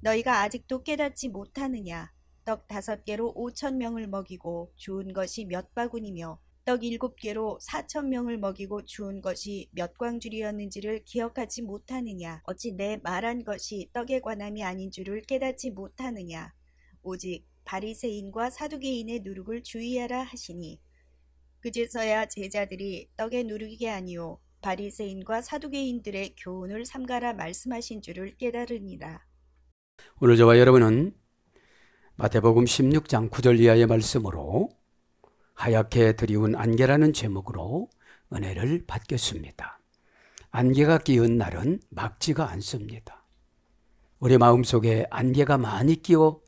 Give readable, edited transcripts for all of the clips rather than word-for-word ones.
너희가 아직도 깨닫지 못하느냐? 떡 5개로 5,000명을 먹이고 주운 것이 몇 바구니며 떡 7개로 4,000명을 먹이고 주운 것이 몇 광줄이었는지를 기억하지 못하느냐? 어찌 내 말한 것이 떡에 관함이 아닌 줄을 깨닫지 못하느냐? 오직 바리새인과 사두개인의 누룩을 주의하라 하시니 그제서야 제자들이 떡의 누룩이 아니요 바리새인과 사두개인들의 교훈을 삼가라 말씀하신 줄을 깨달으니라. 오늘 저와 여러분은 마태복음 16장 9절 이하의 말씀으로 하얗게 드리운 안개라는 제목으로 은혜를 받겠습니다. 안개가 끼운 날은 막지가 않습니다. 우리 마음속에 안개가 많이 끼어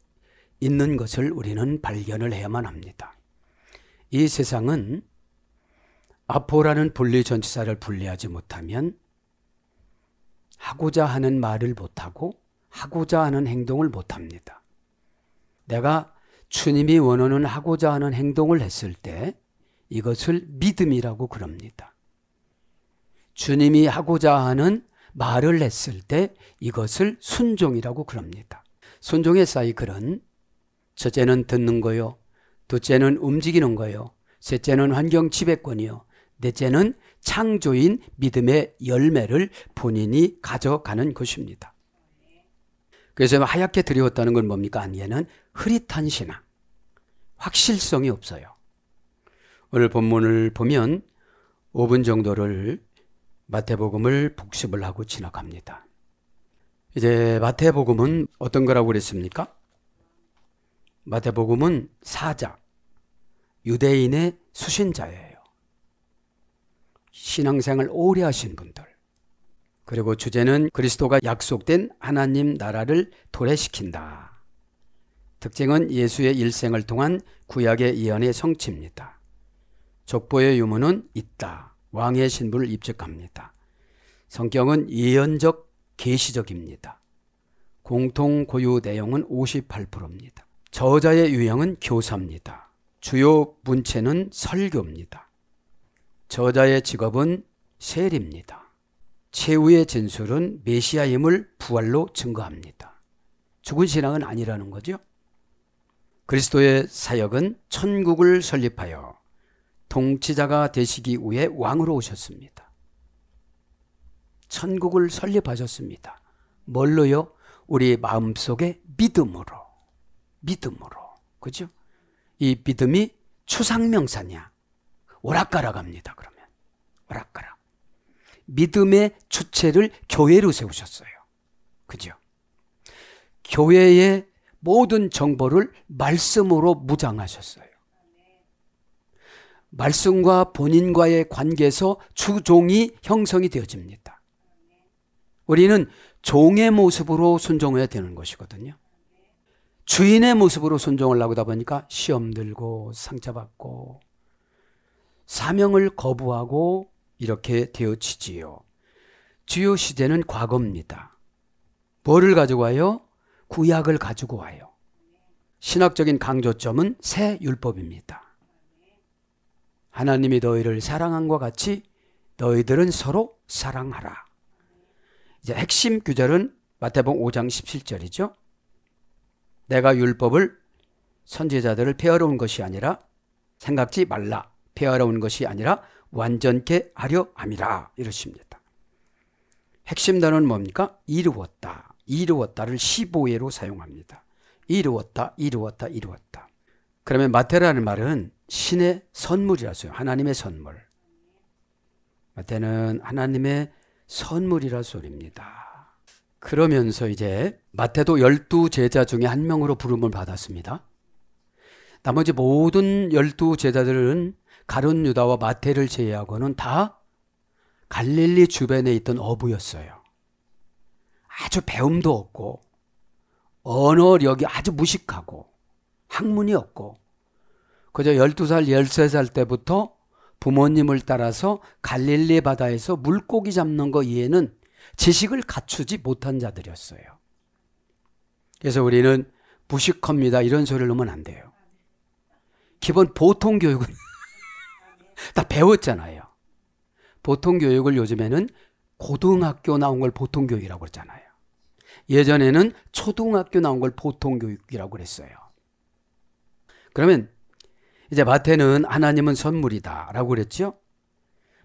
있는 것을 우리는 발견을 해야만 합니다. 이 세상은 아포라는 분리전치사를 분리하지 못하면 하고자 하는 말을 못하고 하고자 하는 행동을 못합니다. 내가 주님이 원하는 하고자 하는 행동을 했을 때 이것을 믿음이라고 그럽니다. 주님이 하고자 하는 말을 했을 때 이것을 순종이라고 그럽니다. 순종의 사이클은 첫째는 듣는 거요, 둘째는 움직이는 거요, 셋째는 환경 지배권이요, 넷째는 창조인 믿음의 열매를 본인이 가져가는 것입니다. 그래서 하얗게 드리웠다는 건 뭡니까? 안개는 흐릿한 신앙, 확실성이 없어요. 오늘 본문을 보면 5분 정도를 마태복음을 복습을 하고 지나갑니다. 이제 마태복음은 어떤 거라고 그랬습니까? 마태복음은 사자, 유대인의 수신자예요. 신앙생활 오래 하신 분들, 그리고 주제는 그리스도가 약속된 하나님 나라를 도래시킨다. 특징은 예수의 일생을 통한 구약의 예언의 성취입니다. 족보의 유무는 있다. 왕의 신분을 입증합니다. 성경은 예언적 계시적입니다. 공통 고유 내용은 58%입니다. 저자의 유형은 교사입니다. 주요 문체는 설교입니다. 저자의 직업은 세리입니다. 최후의 진술은 메시아임을 부활로 증거합니다. 죽은 신앙은 아니라는 거죠. 그리스도의 사역은 천국을 설립하여 통치자가 되시기 위해 왕으로 오셨습니다. 천국을 설립하셨습니다. 뭘로요? 우리 마음속에 믿음으로. 그죠? 이 믿음이 추상명사냐? 오락가락 합니다. 그러면 오락가락. 믿음의 주체를 교회로 세우셨어요. 그죠? 교회의 모든 정보를 말씀으로 무장하셨어요. 말씀과 본인과의 관계에서 주종이 형성이 되어집니다. 우리는 종의 모습으로 순종해야 되는 것이거든요. 주인의 모습으로 순종을 하다 보니까 시험 들고 상처받고 사명을 거부하고 이렇게 되어지지요. 주요 시대는 과거입니다. 뭐를 가지고 와요? 구약을 가지고 와요. 신학적인 강조점은 새 율법입니다. 하나님이 너희를 사랑함과 같이 너희들은 서로 사랑하라. 이제 핵심 구절은 마태복음 5장 17절이죠. 내가 율법을 선지자들을 폐하러 온 것이 아니라 생각지 말라. 폐하러 온 것이 아니라 완전케 하려 함이라 이러십니다. 핵심 단어는 뭡니까? 이루었다. 이루었다를 15회로 사용합니다. 이루었다. 그러면 마태라는 말은 신의 선물이라서요. 하나님의 선물. 마태는 하나님의 선물이라 소리입니다. 그러면서 이제 마태도 12제자 중에 한 명으로 부름을 받았습니다. 나머지 모든 12제자들은 가룟 유다와 마태를 제외하고는 다 갈릴리 주변에 있던 어부였어요. 아주 배움도 없고 언어력이 아주 무식하고 학문이 없고 그저 12살, 13살 때부터 부모님을 따라서 갈릴리 바다에서 물고기 잡는 거 이외에는 지식을 갖추지 못한 자들이었어요. 그래서 우리는 무식합니다 이런 소리를 넣으면 안 돼요. 기본 보통 교육은 다 배웠잖아요. 보통 교육을 요즘에는 고등학교 나온 걸 보통 교육이라고 그러잖아요. 예전에는 초등학교 나온 걸 보통교육이라고 그랬어요. 그러면 이제 마태는 하나님은 선물이다 라고 그랬죠.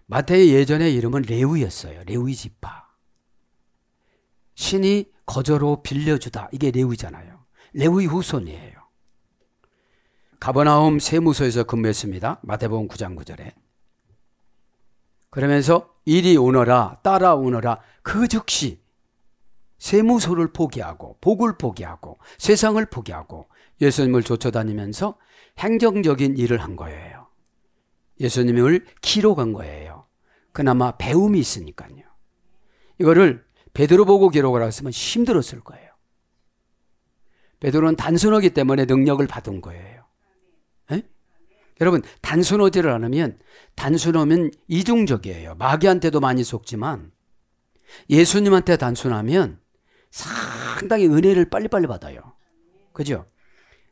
마태의 예전의 이름은 레위였어요. 레위 지파. 신이 거저로 빌려주다. 이게 레위잖아요. 레위 후손이에요. 가버나움 세무소에서 근무했습니다. 마태복음 9장 9절에. 그러면서 이리 오너라 따라오너라 그 즉시 세무소를 포기하고 복을 포기하고 세상을 포기하고 예수님을 쫓아다니면서 행정적인 일을 한 거예요. 예수님을 키로 간 거예요. 그나마 배움이 있으니까요. 이거를 베드로 보고 기록을 했으면 힘들었을 거예요. 베드로는 단순하기 때문에 능력을 받은 거예요. 에? 여러분 단순하지를 않으면 단순하면 이중적이에요. 마귀한테도 많이 속지만 예수님한테 단순하면 상당히 은혜를 빨리빨리 받아요. 그죠?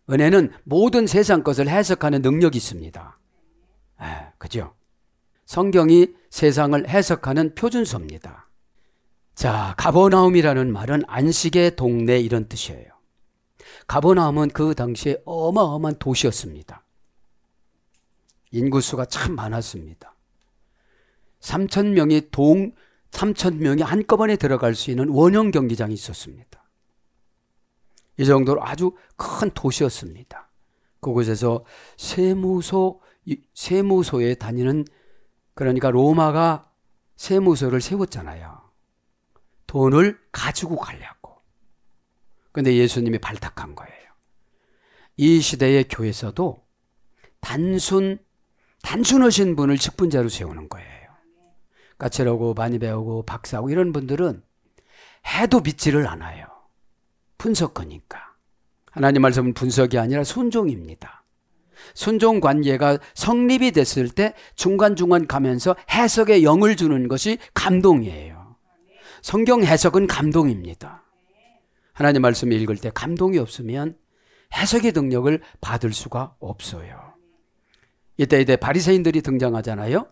은혜는 모든 세상 것을 해석하는 능력이 있습니다. 그죠? 성경이 세상을 해석하는 표준서입니다. 자, 가버나움이라는 말은 안식의 동네 이런 뜻이에요. 가버나움은 그 당시에 어마어마한 도시였습니다. 인구수가 참 많았습니다. 3,000명이 한꺼번에 들어갈 수 있는 원형 경기장이 있었습니다. 이 정도로 아주 큰 도시였습니다. 그곳에서 세무소에 다니는, 그러니까 로마가 세무소를 세웠잖아요. 돈을 가지고 가려고. 그런데 예수님이 발탁한 거예요. 이 시대의 교회에서도 단순하신 분을 직분자로 세우는 거예요. 까칠하고 많이 배우고 박사하고 이런 분들은 해도 믿지를 않아요. 분석하니까. 하나님 말씀은 분석이 아니라 순종입니다. 순종 관계가 성립이 됐을 때 중간중간 가면서 해석에 영을 주는 것이 감동이에요. 성경 해석은 감동입니다. 하나님 말씀 읽을 때 감동이 없으면 해석의 능력을 받을 수가 없어요. 이때 바리새인들이 등장하잖아요.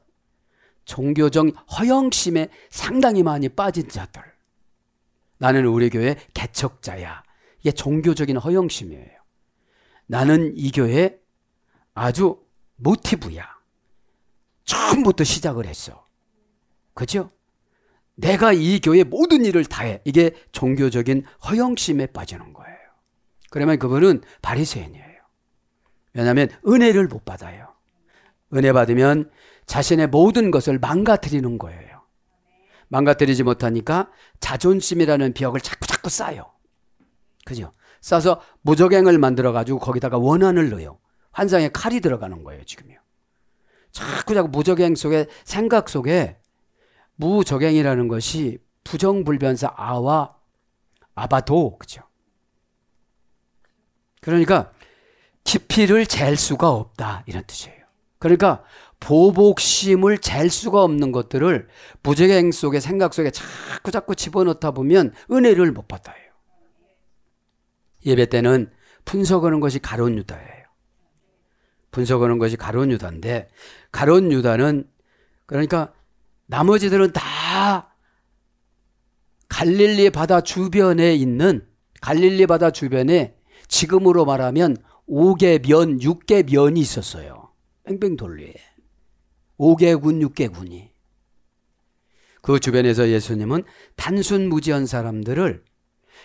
종교적 허영심에 상당히 많이 빠진 자들. 나는 우리 교회 개척자야. 이게 종교적인 허영심이에요. 나는 이 교회 아주 모티브야. 처음부터 시작을 했어. 그죠? 내가 이 교회 모든 일을 다 해. 이게 종교적인 허영심에 빠지는 거예요. 그러면 그분은 바리새인이에요. 왜냐하면 은혜를 못 받아요. 은혜 받으면 자신의 모든 것을 망가뜨리는 거예요. 망가뜨리지 못하니까 자존심이라는 벽을 자꾸 쌓아요. 그죠? 싸서 무적행을 만들어가지고 거기다가 원한을 넣어요. 환상에 칼이 들어가는 거예요, 지금요. 자꾸 무적행 속에, 생각 속에 무적행이라는 것이 부정불변사 아와 아바도, 그죠? 그러니까 깊이를 잴 수가 없다, 이런 뜻이에요. 그러니까 보복심을 잴 수가 없는 것들을 무적행 속에, 생각 속에 자꾸 집어넣다 보면 은혜를 못 받아요. 예배 때는 분석하는 것이 가룟 유다예요. 분석하는 것이 가룟 유다인데, 가룟 유다는 그러니까 나머지들은 다 갈릴리 바다 주변에 있는, 갈릴리 바다 주변에 지금으로 말하면 5개 면, 6개 면이 있었어요. 뺑뺑 돌리에 5개 군, 6개 군이. 그 주변에서 예수님은 단순 무지한 사람들을,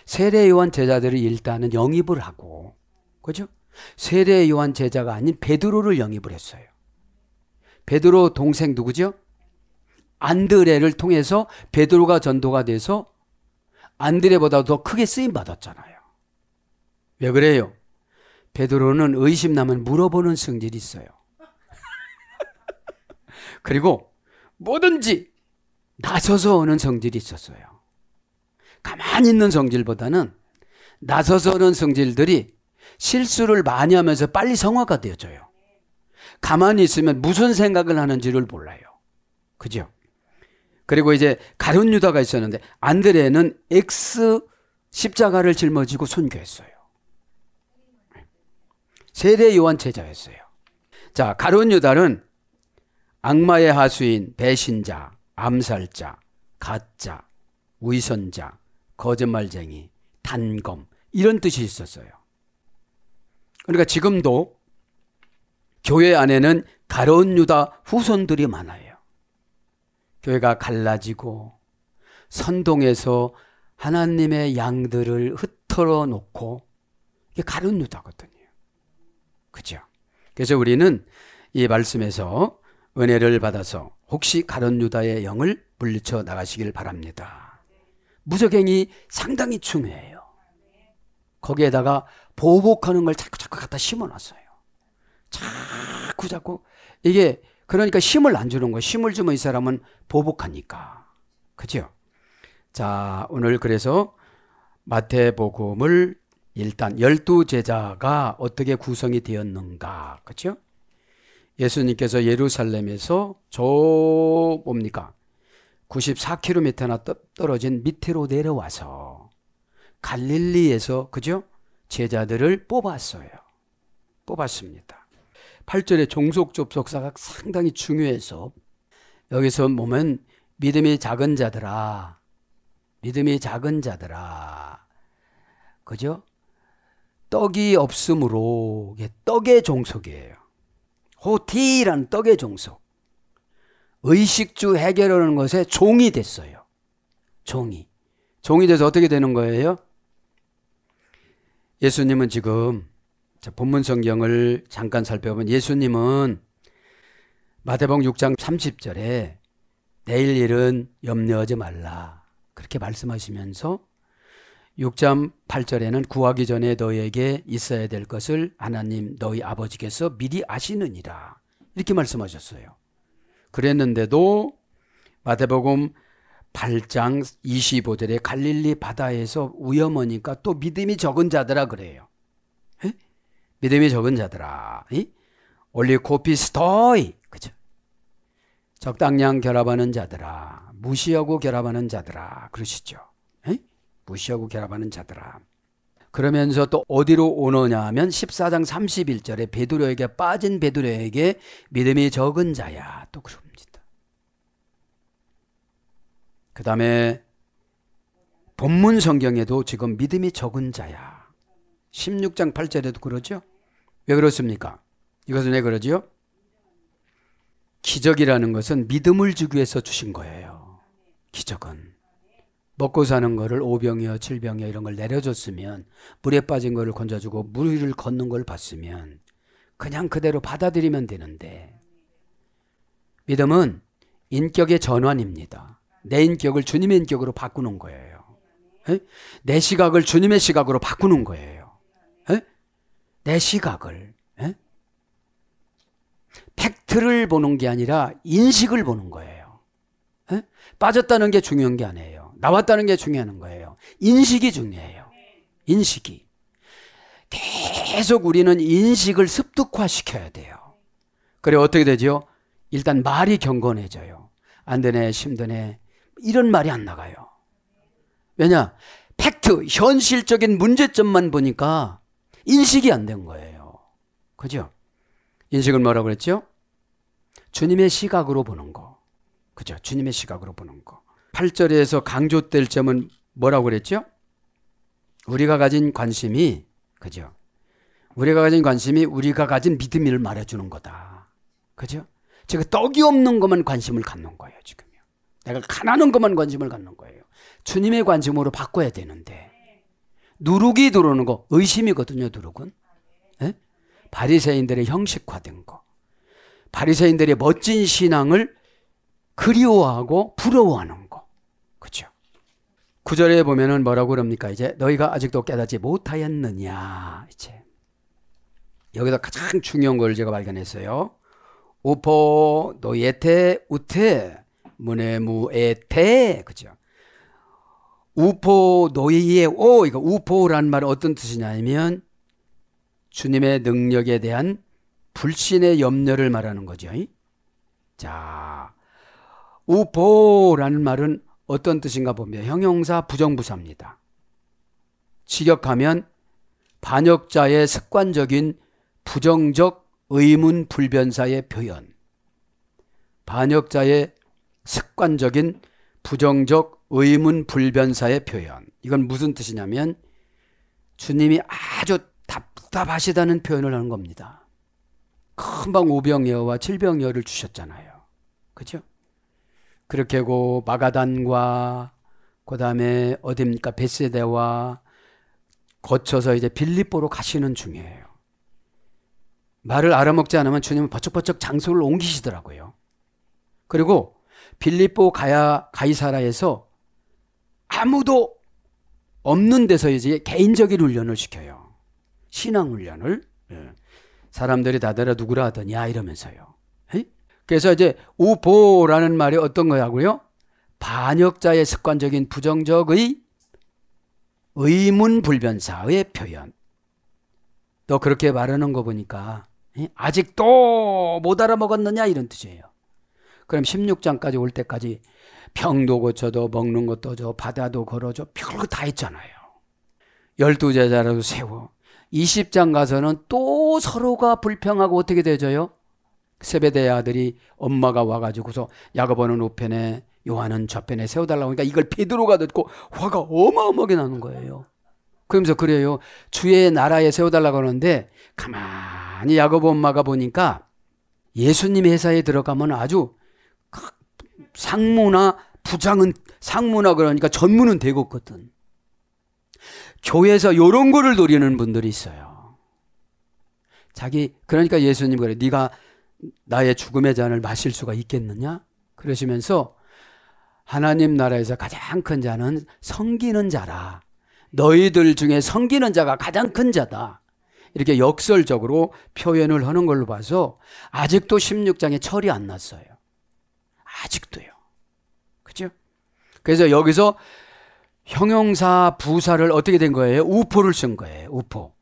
세례 요한 제자들을 일단은 영입을 하고, 그죠? 세례 요한 제자가 아닌 베드로를 영입을 했어요. 베드로 동생 누구죠? 안드레를 통해서 베드로가 전도가 돼서 안드레보다 더 크게 쓰임 받았잖아요. 왜 그래요? 베드로는 의심 나면 물어보는 성질이 있어요. 그리고 뭐든지 나서서 오는 성질이 있었어요. 가만히 있는 성질보다는 나서서 오는 성질들이 실수를 많이 하면서 빨리 성화가 되어져요. 가만히 있으면 무슨 생각을 하는지를 몰라요. 그죠? 그리고 이제 가룟 유다가 있었는데, 안드레는 X 십자가를 짊어지고 순교했어요. 세례 요한 제자였어요. 자, 가룟 유다는 악마의 하수인, 배신자, 암살자, 가짜, 위선자, 거짓말쟁이, 단검 이런 뜻이 있었어요. 그러니까 지금도 교회 안에는 가룟 유다 후손들이 많아요. 교회가 갈라지고 선동해서 하나님의 양들을 흩어러 놓고 이게 가룟 유다거든요. 그죠? 그래서 우리는 이 말씀에서 은혜를 받아서 혹시 가룟 유다의 영을 물리쳐 나가시길 바랍니다. 무적행이 상당히 중요해요. 거기에다가 보복하는 걸 자꾸 갖다 심어놨어요. 자꾸 이게 그러니까 힘을 안 주는 거예요. 힘을 주면 이 사람은 보복하니까. 그죠? 자, 오늘 그래서 마태복음을 일단 12제자가 어떻게 구성이 되었는가. 그죠? 예수님께서 예루살렘에서 저 뭡니까? 94km나 떨어진 밑으로 내려와서 갈릴리에서 그죠? 제자들을 뽑았습니다. 8절의 종속 접속사가 상당히 중요해서 여기서 보면 믿음이 작은 자들아 그죠? 떡이 없으므로 떡의 종속이에요. 호티라는 떡의 종속. 의식주 해결하는 것에 종이 됐어요. 종이 돼서 어떻게 되는 거예요? 예수님은 지금 본문 성경을 잠깐 살펴보면 예수님은 마태복음 6장 30절에 내일 일은 염려하지 말라 그렇게 말씀하시면서 6장 8절에는 구하기 전에 너희에게 있어야 될 것을 하나님 너희 아버지께서 미리 아시느니라 이렇게 말씀하셨어요. 그랬는데도 마태복음 8장 25절에 갈릴리 바다에서 위험하니까 또 믿음이 적은 자들아 그래요. 에? 믿음이 적은 자들아. 올리코피스토이. 그죠? 적당량 결합하는 자들아. 무시하고 결합하는 자들아. 그러시죠. 에? 무시하고 결합하는 자들아. 그러면서 또 어디로 오느냐 하면 14장 31절에 베드로에게 빠진 베드로에게 믿음이 적은 자야. 또 그럽니다. 그 다음에 본문 성경에도 지금 믿음이 적은 자야. 16장 8절에도 그러죠. 왜 그렇습니까? 이것은 왜 그러죠? 기적이라는 것은 믿음을 주기 위해서 주신 거예요. 기적은. 먹고 사는 거를 5병이요 7병이요 이런 걸 내려줬으면 물에 빠진 거를 건져주고 물 위를 걷는 걸 봤으면 그냥 그대로 받아들이면 되는데 믿음은 인격의 전환입니다. 내 인격을 주님의 인격으로 바꾸는 거예요. 에? 내 시각을 주님의 시각으로 바꾸는 거예요. 에? 내 시각을 팩트를 보는 게 아니라 인식을 보는 거예요. 에? 빠졌다는 게 중요한 게 아니에요. 나왔다는 게 중요한 거예요. 인식이 중요해요. 인식이. 계속 우리는 인식을 습득화시켜야 돼요. 그래 어떻게 되죠? 일단 말이 경건해져요. 안 되네, 힘드네 이런 말이 안 나가요. 왜냐? 팩트, 현실적인 문제점만 보니까 인식이 안 된 거예요. 그죠? 인식은 뭐라고 그랬죠? 주님의 시각으로 보는 거. 그죠? 주님의 시각으로 보는 거. 8절에서 강조될 점은 뭐라고 그랬죠? 우리가 가진 관심이, 그죠? 우리가 가진 관심이 우리가 가진 믿음을 말해주는 거다. 그죠? 제가 떡이 없는 것만 관심을 갖는 거예요, 지금요. 내가 가난한 것만 관심을 갖는 거예요. 주님의 관심으로 바꿔야 되는데. 누룩이 들어오는 거, 의심이거든요, 누룩은. 예? 바리새인들의 형식화된 거. 바리새인들의 멋진 신앙을 그리워하고 부러워하는 거. 그죠? 9절에 보면은 뭐라고 그럽니까? 이제 너희가 아직도 깨닫지 못하였느냐. 이제. 여기서 가장 중요한 걸 제가 발견했어요. 우포 노예테 우테 무네무에테. 그죠? 우포 노예의 오, 이거 우포라는 말은 어떤 뜻이냐면 주님의 능력에 대한 불신의 염려를 말하는 거죠. 자, 우포라는 말은 어떤 뜻인가 보면 형용사 부정부사입니다. 직역하면 반역자의 습관적인 부정적 의문 불변사의 표현. 반역자의 습관적인 부정적 의문 불변사의 표현. 이건 무슨 뜻이냐면 주님이 아주 답답하시다는 표현을 하는 겁니다. 금방 오병이어와 칠병이어를 주셨잖아요. 그죠? 그렇게 하고 마가단과 그 다음에 어디입니까? 벳세다와 거쳐서 이제 빌립보로 가시는 중이에요. 말을 알아먹지 않으면 주님은 버쩍버쩍 장소를 옮기시더라고요. 그리고 빌립보 가이사라에서 아무도 없는 데서 이제 개인적인 훈련을 시켜요. 신앙 훈련을. 사람들이 다들 누구라 하더냐 이러면서요. 그래서 이제 우보라는 말이 어떤 거냐고요? 반역자의 습관적인 부정적의 의문불변사의 표현. 너 그렇게 말하는 거 보니까 아직도 못 알아먹었느냐 이런 뜻이에요. 그럼 16장까지 올 때까지 병도 고쳐도 먹는 것도 줘 바다도 걸어줘 별거 다 했잖아요. 12제자라도 세워. 20장 가서는 또 서로가 불평하고 어떻게 되져요? 세베대의 아들이 엄마가 와가지고서 야고보는 우편에 요한은 좌편에 세워달라고 하니까 이걸 베드로가 듣고 화가 어마어마하게 나는 거예요. 그러면서 그래요. 주의 나라에 세워달라고 하는데 가만히 야고보 엄마가 보니까 예수님 회사에 들어가면 아주 상무나 부장은 상무나 그러니까 전무는 되겠거든. 교회에서 이런 거를 노리는 분들이 있어요. 그러니까 예수님 그래. 네가 나의 죽음의 잔을 마실 수가 있겠느냐? 그러시면서 하나님 나라에서 가장 큰 자는 섬기는 자라. 너희들 중에 섬기는 자가 가장 큰 자다. 이렇게 역설적으로 표현을 하는 걸로 봐서 아직도 16장에 철이 안 났어요. 아직도요. 그죠? 그래서 여기서 형용사 부사를 어떻게 된 거예요? 우포를 쓴 거예요. 우포.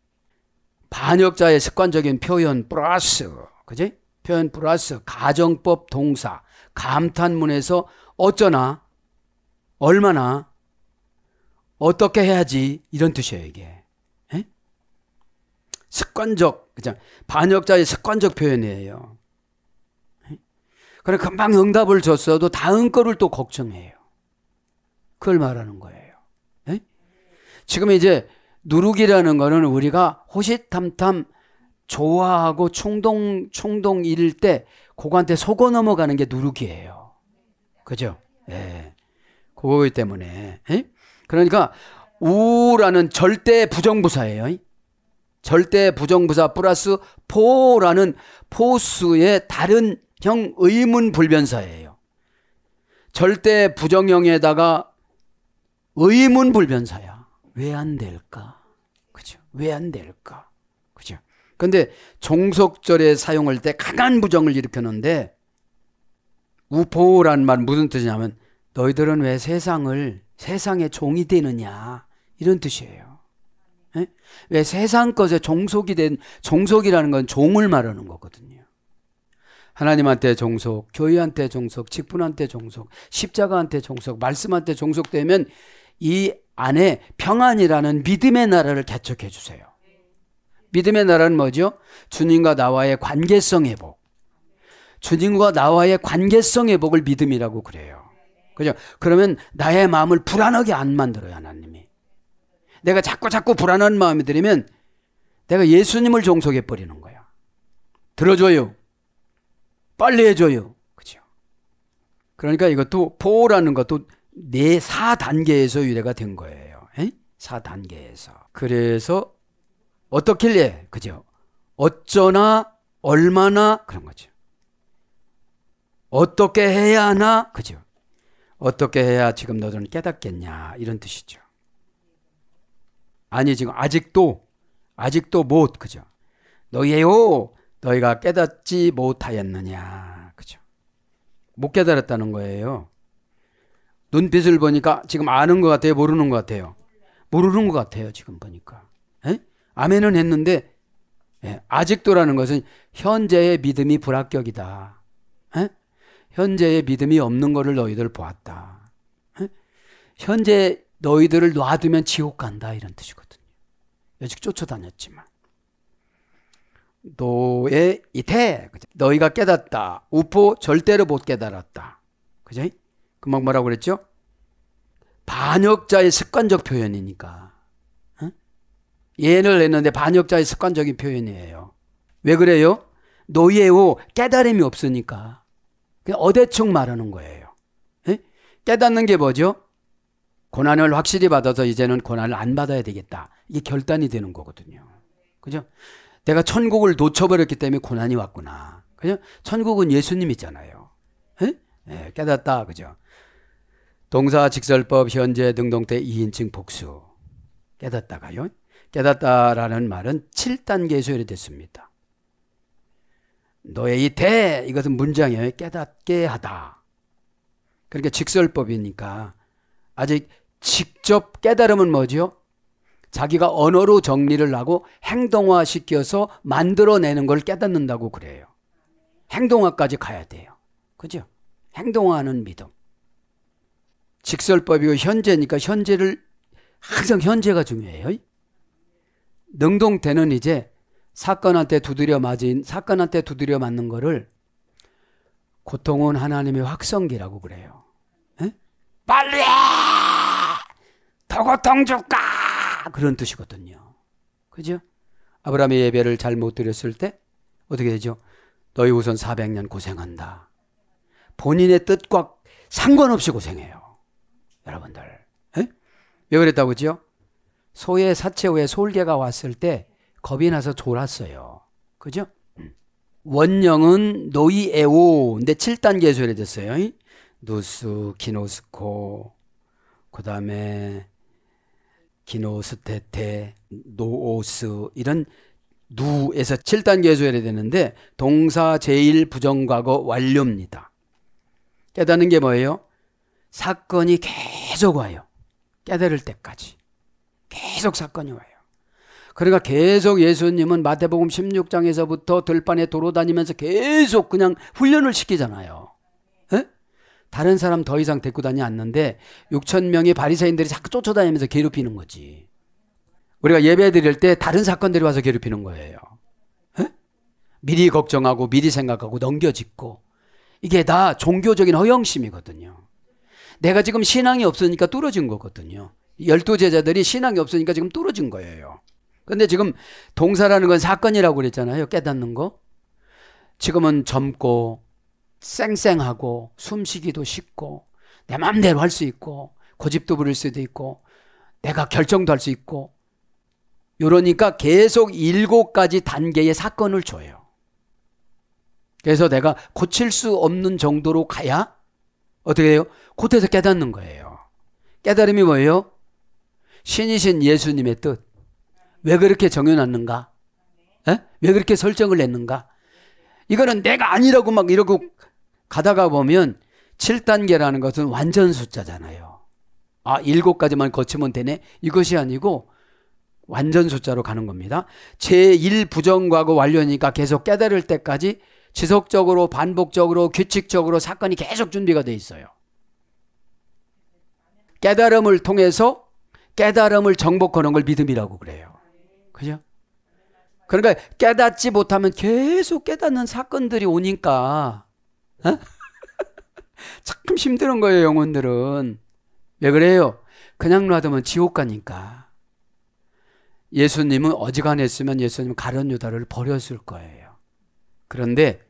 반역자의 습관적인 표현 플러스, 그지? 표현 플러스 가정법 동사 감탄문에서 어쩌나 얼마나 어떻게 해야지 이런 뜻이에요. 이게 습관적, 그죠? 반역자의 습관적 표현이에요. 그래 금방 응답을 줬어도 다음 거를 또 걱정해요. 그걸 말하는 거예요. 지금 이제 누룩이라는 거는 우리가 호시탐탐 좋아하고衝動일 때 그거한테 속어 넘어가는 게 누룩이에요. 그죠? 예. 그거기 때문에. 그러니까 우라는 절대 부정부사예요. 절대 부정부사 플러스 포라는 포수의 다른 형 의문불변사예요. 절대 부정형에다가 의문불변사야. 왜 안 될까? 그죠? 왜 안 될까? 그죠? 근데 종속절에 사용할 때 강한 부정을 일으켰는데 우포라는 말은 무슨 뜻이냐면 너희들은 왜 세상의 종이 되느냐 이런 뜻이에요. 왜 세상 것에 종속이 된 종속이라는 건 종을 말하는 거거든요. 하나님한테 종속, 교회한테 종속, 직분한테 종속, 십자가한테 종속, 말씀한테 종속되면 이 안에 평안이라는 믿음의 나라를 개척해 주세요. 믿음의 나라는 뭐죠? 주님과 나와의 관계성 회복. 주님과 나와의 관계성 회복을 믿음이라고 그래요. 그죠? 그러면 나의 마음을 불안하게 안 만들어요, 하나님이. 내가 자꾸 불안한 마음이 들으면 내가 예수님을 종속해 버리는 거야. 들어줘요. 빨리 해줘요. 그죠? 그러니까 이것도 포라는 것도 4단계에서 유래가 된 거예요. 4단계에서. 그래서 어떻길래, 그죠? 어쩌나, 얼마나, 그런 거죠. 어떻게 해야 하나, 그죠? 어떻게 해야 지금 너희들은 깨닫겠냐, 이런 뜻이죠. 아니, 지금 아직도 못, 그죠? 너희가 깨닫지 못하였느냐, 그죠? 못 깨달았다는 거예요. 눈빛을 보니까 지금 아는 것 같아요? 모르는 것 같아요? 모르는 것 같아요, 지금 보니까. 아멘은 했는데, 아직도라는 것은 현재의 믿음이 불합격이다. 현재의 믿음이 없는 것을 너희들 보았다. 현재 너희들을 놔두면 지옥 간다, 이런 뜻이거든요. 여직 쫓아다녔지만. 너의 이태, 너희가 깨닫다. 우포 절대로 못 깨달았다. 그죠? 금방 뭐라고 그랬죠? 반역자의 습관적 표현이니까. 예를 냈는데 반역자의 습관적인 표현이에요. 왜 그래요? 노예고 깨달음이 없으니까. 그냥 어대충 말하는 거예요. 에? 깨닫는 게 뭐죠? 고난을 확실히 받아서 이제는 고난을 안 받아야 되겠다. 이게 결단이 되는 거거든요. 그죠? 내가 천국을 놓쳐버렸기 때문에 고난이 왔구나. 그죠? 천국은 예수님 있잖아요. 네, 깨닫다. 그죠? 동사, 직설법, 현재, 능동태, 2인칭 복수. 깨닫다가요. 깨닫다라는 말은 7단계에 소요됐습니다. 너의 이 대, 이것은 문장이에요. 깨닫게 하다. 그러니까 직설법이니까 아직 직접 깨달음은 뭐죠? 자기가 언어로 정리를 하고 행동화시켜서 만들어내는 걸 깨닫는다고 그래요. 행동화까지 가야 돼요. 그죠? 행동화하는 믿음. 직설법이고 현재니까 현재를 항상 현재가 중요해요. 능동태는 이제 사건한테 두드려 맞는 거를 고통은 하나님의 확성기라고 그래요. 에? 빨리 해! 더 고통 줄까? 그런 뜻이거든요. 그죠? 아브라함의 예배를 잘못 드렸을 때 어떻게 되죠? 너희 우선 400년 고생한다. 본인의 뜻과 상관없이 고생해요. 여러분들. 에? 왜 그랬다고 그러죠? 소의 사체후에 솔개가 왔을 때 겁이 나서 졸았어요. 그죠? 원령은 노이에오. 근데 7단계에 소개됐어요. 누스, 기노스코, 그 다음에 기노스테테, 노오스 이런 누에서 7단계에 소개되는데 동사 제1 부정과거 완료입니다. 깨닫는 게 뭐예요? 사건이 계속 와요. 깨달을 때까지. 계속 사건이 와요. 그러니까 계속 예수님은 마태복음 16장에서부터 들판에 돌아다니면서 계속 그냥 훈련을 시키잖아요. 에? 다른 사람 더 이상 데리고 다니지 않는데 6천 명의 바리새인들이 자꾸 쫓아다니면서 괴롭히는 거지. 우리가 예배 드릴 때 다른 사건들이 와서 괴롭히는 거예요. 에? 미리 걱정하고 미리 생각하고 넘겨짚고 이게 다 종교적인 허영심이거든요. 내가 지금 신앙이 없으니까 뚫어진 거거든요. 12제자들이 신앙이 없으니까 지금 뚫어진 거예요. 근데 지금 동사라는 건 사건이라고 그랬잖아요. 깨닫는 거. 지금은 젊고 쌩쌩하고 숨쉬기도 쉽고 내 마음대로 할 수 있고 고집도 부릴 수도 있고 내가 결정도 할 수 있고 이러니까 계속 7가지 단계의 사건을 줘요. 그래서 내가 고칠 수 없는 정도로 가야 어떻게 해요? 그때서 깨닫는 거예요. 깨달음이 뭐예요? 신이신 예수님의 뜻. 왜 그렇게 정해놨는가? 에? 왜 그렇게 설정을 했는가? 이거는 내가 아니라고 막 이러고 가다가 보면 7단계라는 것은 완전 숫자잖아요. 아, 7가지만 거치면 되네? 이것이 아니고 완전 숫자로 가는 겁니다. 제1 부정과거 완료니까 계속 깨달을 때까지 지속적으로 반복적으로 규칙적으로 사건이 계속 준비가 돼 있어요. 깨달음을 통해서 깨달음을 정복하는 걸 믿음이라고 그래요. 그죠? 그러니까 깨닫지 못하면 계속 깨닫는 사건들이 오니까 어? 참 힘든 거예요. 영혼들은. 왜 그래요? 그냥 놔두면 지옥 가니까. 예수님은 어지간했으면 예수님은 가룟 유다를 버렸을 거예요. 그런데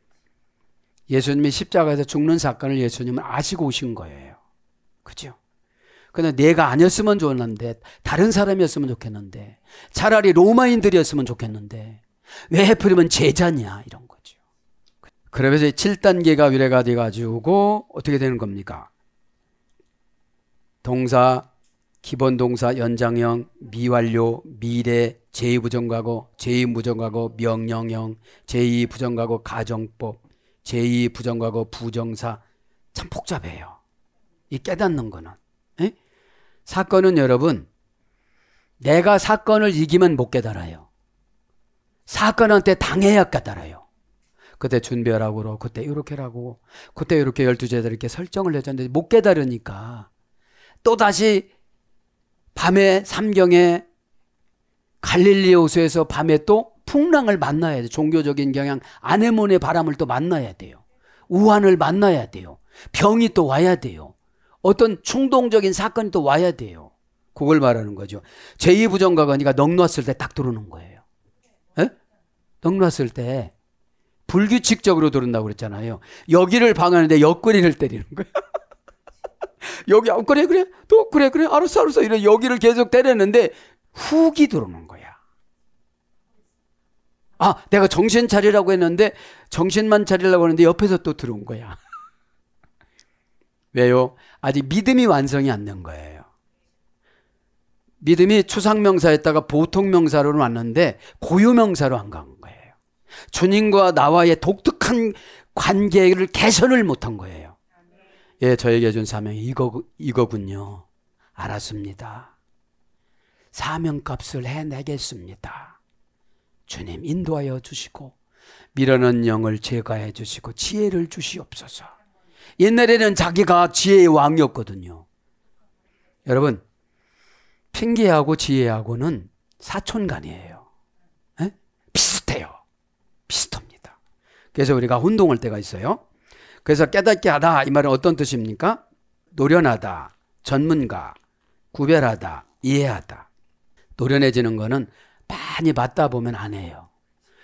예수님이 십자가에서 죽는 사건을 예수님은 아시고 오신 거예요. 그죠? 근데 내가 아니었으면 좋았는데 다른 사람이었으면 좋겠는데 차라리 로마인들이었으면 좋겠는데 왜 하필이면 제자냐 이런 거죠. 그러면서 7단계가 위례가 돼가지고 어떻게 되는 겁니까? 동사, 기본동사, 연장형, 미완료, 미래, 제2부정과거, 제2부정과거, 명령형, 제2부정과거, 가정법, 제2부정과거, 부정사. 참 복잡해요. 이 깨닫는 거는. 에? 사건은 여러분 내가 사건을 이기면 못 깨달아요. 사건한테 당해야 깨달아요. 그때 준비하라고 그러고 그때 이렇게라고 그때 이렇게 12제자들 이렇게 설정을 해줬는데 못 깨달으니까 또다시 밤에 삼경에 갈릴리 호수에서 밤에 또 풍랑을 만나야 돼요. 종교적인 경향 아네몬의 바람을 또 만나야 돼요. 우환을 만나야 돼요. 병이 또 와야 돼요. 어떤 충동적인 사건이 또 와야 돼요. 그걸 말하는 거죠. 제2부정과거니까 넋 놨을 때 딱 들어오는 거예요. 에? 넋 놨을 때 불규칙적으로 들어온다고 그랬잖아요. 여기를 방하는데 옆구리를 때리는 거예요. 여기 그래 또 그래 알았어 이런 여기를 계속 때렸는데 훅이 들어오는 거야. 아, 내가 정신 차리라고 했는데 정신만 차리려고 했는데 옆에서 또 들어온 거야. 왜요? 아직 믿음이 완성이 안 된 거예요. 믿음이 추상명사였다가 보통명사로 왔는데 고유명사로 안 간 거예요. 주님과 나와의 독특한 관계를 개선을 못한 거예요. 예, 저에게 준 사명이 이거군요. 알았습니다. 사명값을 해내겠습니다. 주님 인도하여 주시고 미련한 영을 제거해 주시고 지혜를 주시옵소서. 옛날에는 자기가 지혜의 왕이었거든요. 여러분, 핑계하고 지혜하고는 사촌간이에요. 에? 비슷해요. 비슷합니다. 그래서 우리가 혼동할 때가 있어요. 그래서 깨닫게 하다 이 말은 어떤 뜻입니까? 노련하다, 전문가, 구별하다, 이해하다. 노련해지는 거는 많이 맞다 보면 안 해요.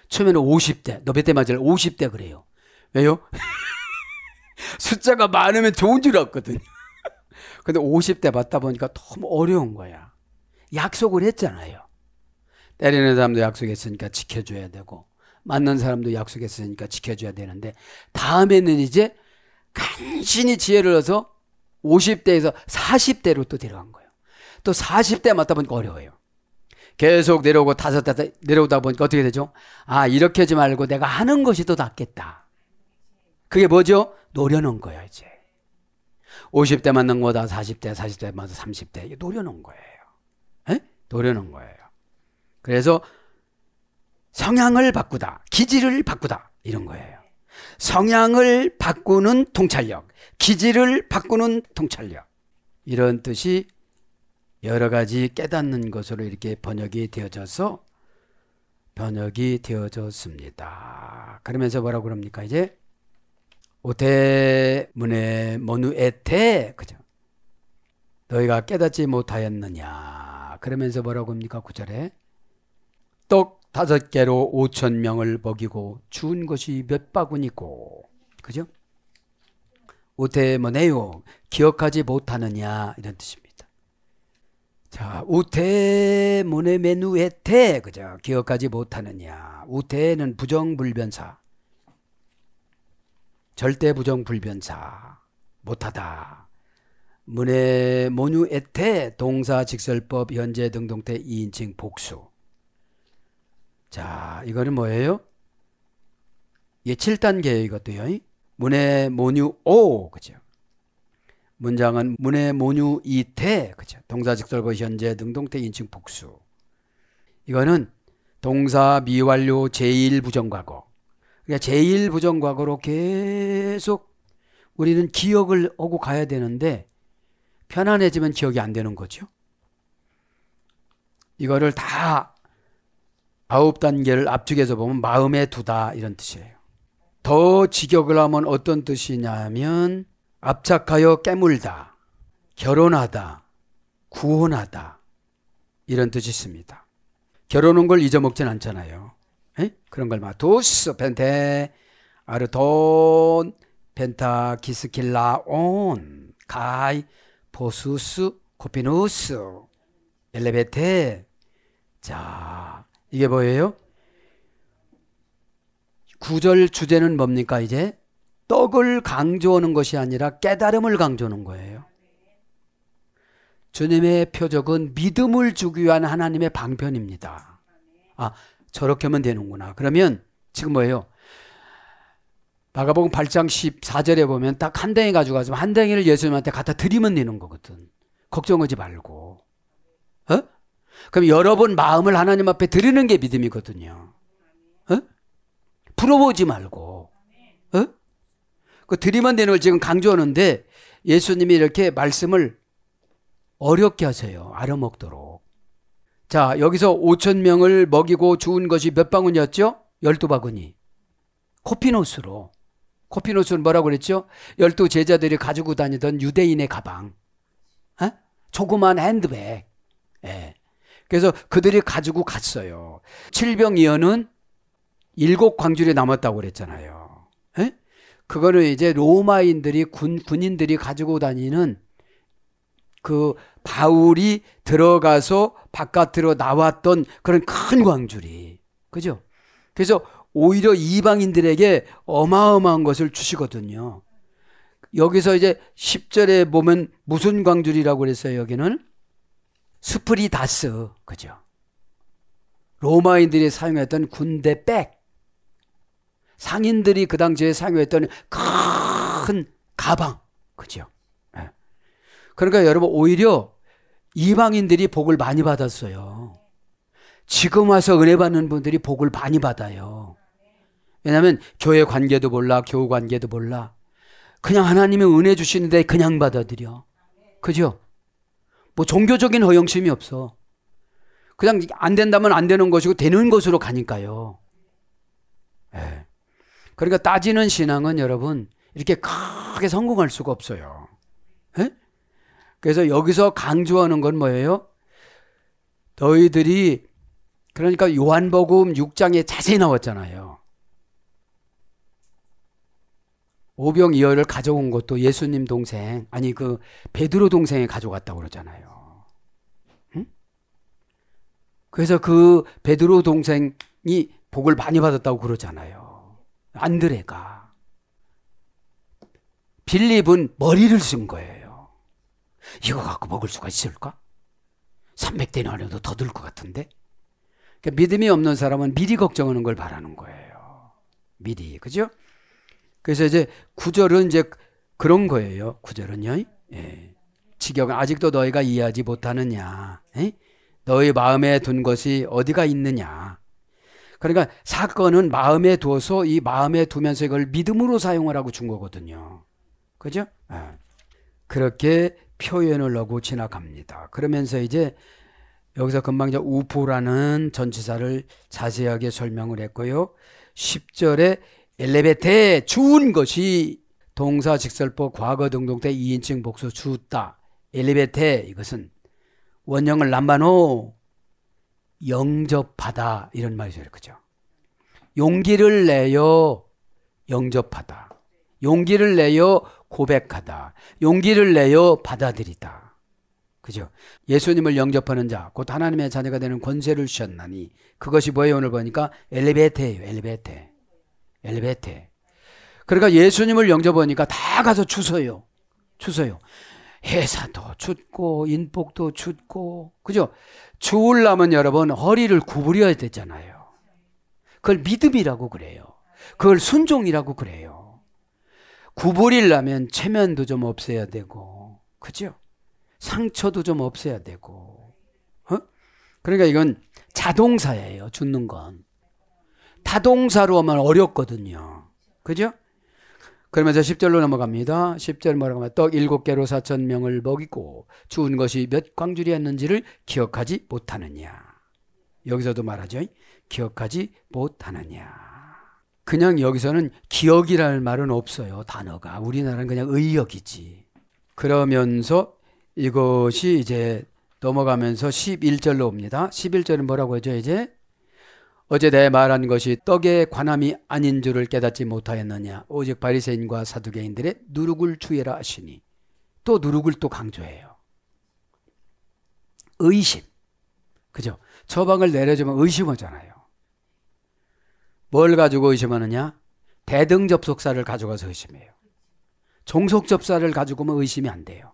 처음에는 50대, 너 몇 대 맞을래? 50대 그래요. 왜요? 숫자가 많으면 좋은 줄 알았거든요. 근데 50대 맞다 보니까 너무 어려운 거야. 약속을 했잖아요. 때리는 사람도 약속했으니까 지켜줘야 되고 맞는 사람도 약속했으니까 지켜줘야 되는데 다음에는 이제 간신히 지혜를 얻어서 50대에서 40대로 또 내려간 거예요. 또 40대 맞다 보니까 어려워요. 계속 내려오고 5대 내려오다 보니까 어떻게 되죠? 아, 이렇게 하지 말고 내가 하는 것이 더 낫겠다. 그게 뭐죠? 노려놓은 거야 이제. 50대 맞는 거다 40대 맞아 30대 노려놓은 거예요. 에? 노려놓은 거예요. 그래서 성향을 바꾸다, 기질을 바꾸다 이런 거예요. 성향을 바꾸는 통찰력, 기질을 바꾸는 통찰력 이런 뜻이 여러 가지 깨닫는 것으로 이렇게 번역이 되어졌습니다. 그러면서 뭐라고 그럽니까 이제? 오테 문에 모누에테 그죠? 너희가 깨닫지 못하였느냐? 그러면서 뭐라고 합니까? 9절에 떡 5개로 5,000명을 먹이고 준 것이 몇 바구니고 그죠? 오테 뭐네요? 기억하지 못하느냐 이런 뜻입니다. 자, 우테 모네 메누에테 그죠? 기억하지 못하느냐? 우테는 부정불변사. 절대 부정불변사. 못하다. 문에 모뉴에테 동사 직설법 현재 등동태 2인칭 복수. 자, 이거는 뭐예요? 이게 7단계예요, 이것도요. 문에 모뉴오 그죠? 문장은 문에 모뉴 이태 그죠? 동사 직설법 현재 등동태 2인칭 복수. 이거는 동사 미완료 제1부정과거. 그러니까 제1부정과거로 계속 우리는 기억을 하고 가야 되는데 편안해지면 기억이 안 되는 거죠. 이거를 다 9단계를 압축해서 보면 마음에 두다 이런 뜻이에요. 더 직역을 하면 어떤 뜻이냐면 압착하여 깨물다, 결혼하다, 구원하다 이런 뜻이 있습니다. 결혼한 걸 잊어먹진 않잖아요. 에? 그런 걸 막 도스, 펜테, 아르톤, 펜타, 기스킬라온, 가이, 포수스, 코피누스, 엘레베테. 자, 이게 뭐예요? 9절 주제는 뭡니까 이제? 떡을 강조하는 것이 아니라 깨달음을 강조하는 거예요. 주님의 표적은 믿음을 주기 위한 하나님의 방편입니다. 아, 저렇게 하면 되는구나. 그러면 지금 뭐예요? 마가복음 8장 14절에 보면 딱 한 덩이 가져가서 한 덩이를 예수님한테 갖다 드리면 되는 거거든. 걱정하지 말고. 어? 그럼 여러분 마음을 하나님 앞에 드리는 게 믿음이거든요. 어? 부러워하지 말고. 어? 그 드리면 되는 걸 지금 강조하는데 예수님이 이렇게 말씀을 어렵게 하세요. 알아먹도록. 자, 여기서 5,000명을 먹이고 주운 것이 몇 바구니였죠? 12바구니. 코피노스로. 코피노스는 뭐라고 그랬죠? 12 제자들이 가지고 다니던 유대인의 가방. 어? 조그만 핸드백. 예. 그래서 그들이 가지고 갔어요. 칠병이어는 7광줄이 남았다고 그랬잖아요. 예? 그거는 이제 로마인들이 군인들이 가지고 다니는 그 바울이 들어가서 바깥으로 나왔던 그런 큰 광줄이. 그죠? 그래서 오히려 이방인들에게 어마어마한 것을 주시거든요. 여기서 이제 10절에 보면 무슨 광줄이라고 그랬어요, 여기는? 스프리다스. 그죠? 로마인들이 사용했던 군대 백. 상인들이 그 당시에 사용했던 큰 가방. 그죠? 네. 그러니까 여러분, 오히려 이방인들이 복을 많이 받았어요. 지금 와서 은혜 받는 분들이 복을 많이 받아요. 왜냐하면 교회 관계도 몰라, 교우 관계도 몰라. 그냥 하나님이 은혜 주시는데 그냥 받아들여. 그죠? 뭐 종교적인 허영심이 없어. 그냥 안 된다면 안 되는 것이고 되는 것으로 가니까요. 네. 그러니까 따지는 신앙은 여러분 이렇게 크게 성공할 수가 없어요. 네? 그래서 여기서 강조하는 건 뭐예요? 너희들이 그러니까 요한복음 6장에 자세히 나왔잖아요. 오병이어를 가져온 것도 예수님 동생, 아니 그 베드로 동생이 가져갔다고 그러잖아요. 응? 그래서 그 베드로 동생이 복을 많이 받았다고 그러잖아요. 안드레가. 빌립은 머리를 쓴 거예요. 이거 갖고 먹을 수가 있을까? 300데나리온도 더 들 것 같은데? 그러니까 믿음이 없는 사람은 미리 걱정하는 걸 바라는 거예요. 미리. 그죠? 그래서 이제 9절은 이제 그런 거예요. 9절은요. 예. 지경은 아직도 너희가 이해하지 못하느냐. 예? 너희 마음에 둔 것이 어디가 있느냐. 그러니까 사건은 마음에 두어서 이 마음에 두면서 이걸 믿음으로 사용하라고 준 거거든요. 그죠? 예. 그렇게 표현을 하고 지나갑니다. 그러면서 이제 여기서 금방 이제 우포라는 전치사를 자세하게 설명을 했고요. 10절에 엘레베테 주운 것이 동사 직설법 과거 등동태 2인칭 복수 주었다. 엘레베테 이것은 원형을 남바노 영접하다 이런 말이죠. 그죠? 용기를 내어 영접하다. 용기를 내어 고백하다. 용기를 내어 받아들이다. 그죠? 예수님을 영접하는 자, 곧 하나님의 자녀가 되는 권세를 주셨나니 그것이 뭐예요? 오늘 보니까 엘리베테예요. 엘리베테. 엘리베테. 그러니까 예수님을 영접하니까 다 가서 주서요. 주서요. 회사도 춥고 인복도 춥고 그죠? 주우려면 여러분 허리를 구부려야 되잖아요. 그걸 믿음이라고 그래요. 그걸 순종이라고 그래요. 구부리려면 체면도 좀 없애야 되고 그죠? 상처도 좀 없애야 되고 그러니까 이건 자동사예요. 죽는 건. 타동사로 하면 어렵거든요. 그죠? 그러면서 10절로 넘어갑니다. 10절 뭐라고 하면 떡 7개로 4,000명을 먹이고 주운 것이 몇 광줄이었는지를 기억하지 못하느냐. 여기서도 말하죠. 기억하지 못하느냐. 그냥 여기서는 기억이라는 말은 없어요. 단어가. 우리나라는 그냥 의역이지. 그러면서 이것이 이제 넘어가면서 11절로 옵니다. 11절은 뭐라고 하죠? 이제 어제 내 말한 것이 떡에 관함이 아닌 줄을 깨닫지 못하였느냐. 오직 바리새인과 사두개인들의 누룩을 주의라 하시니. 또 누룩을 또 강조해요. 의심. 그죠? 처방을 내려주면 의심하잖아요. 뭘 가지고 의심하느냐? 대등접속사를 가져가서 의심해요. 종속접사를 가지고 오면 의심이 안 돼요.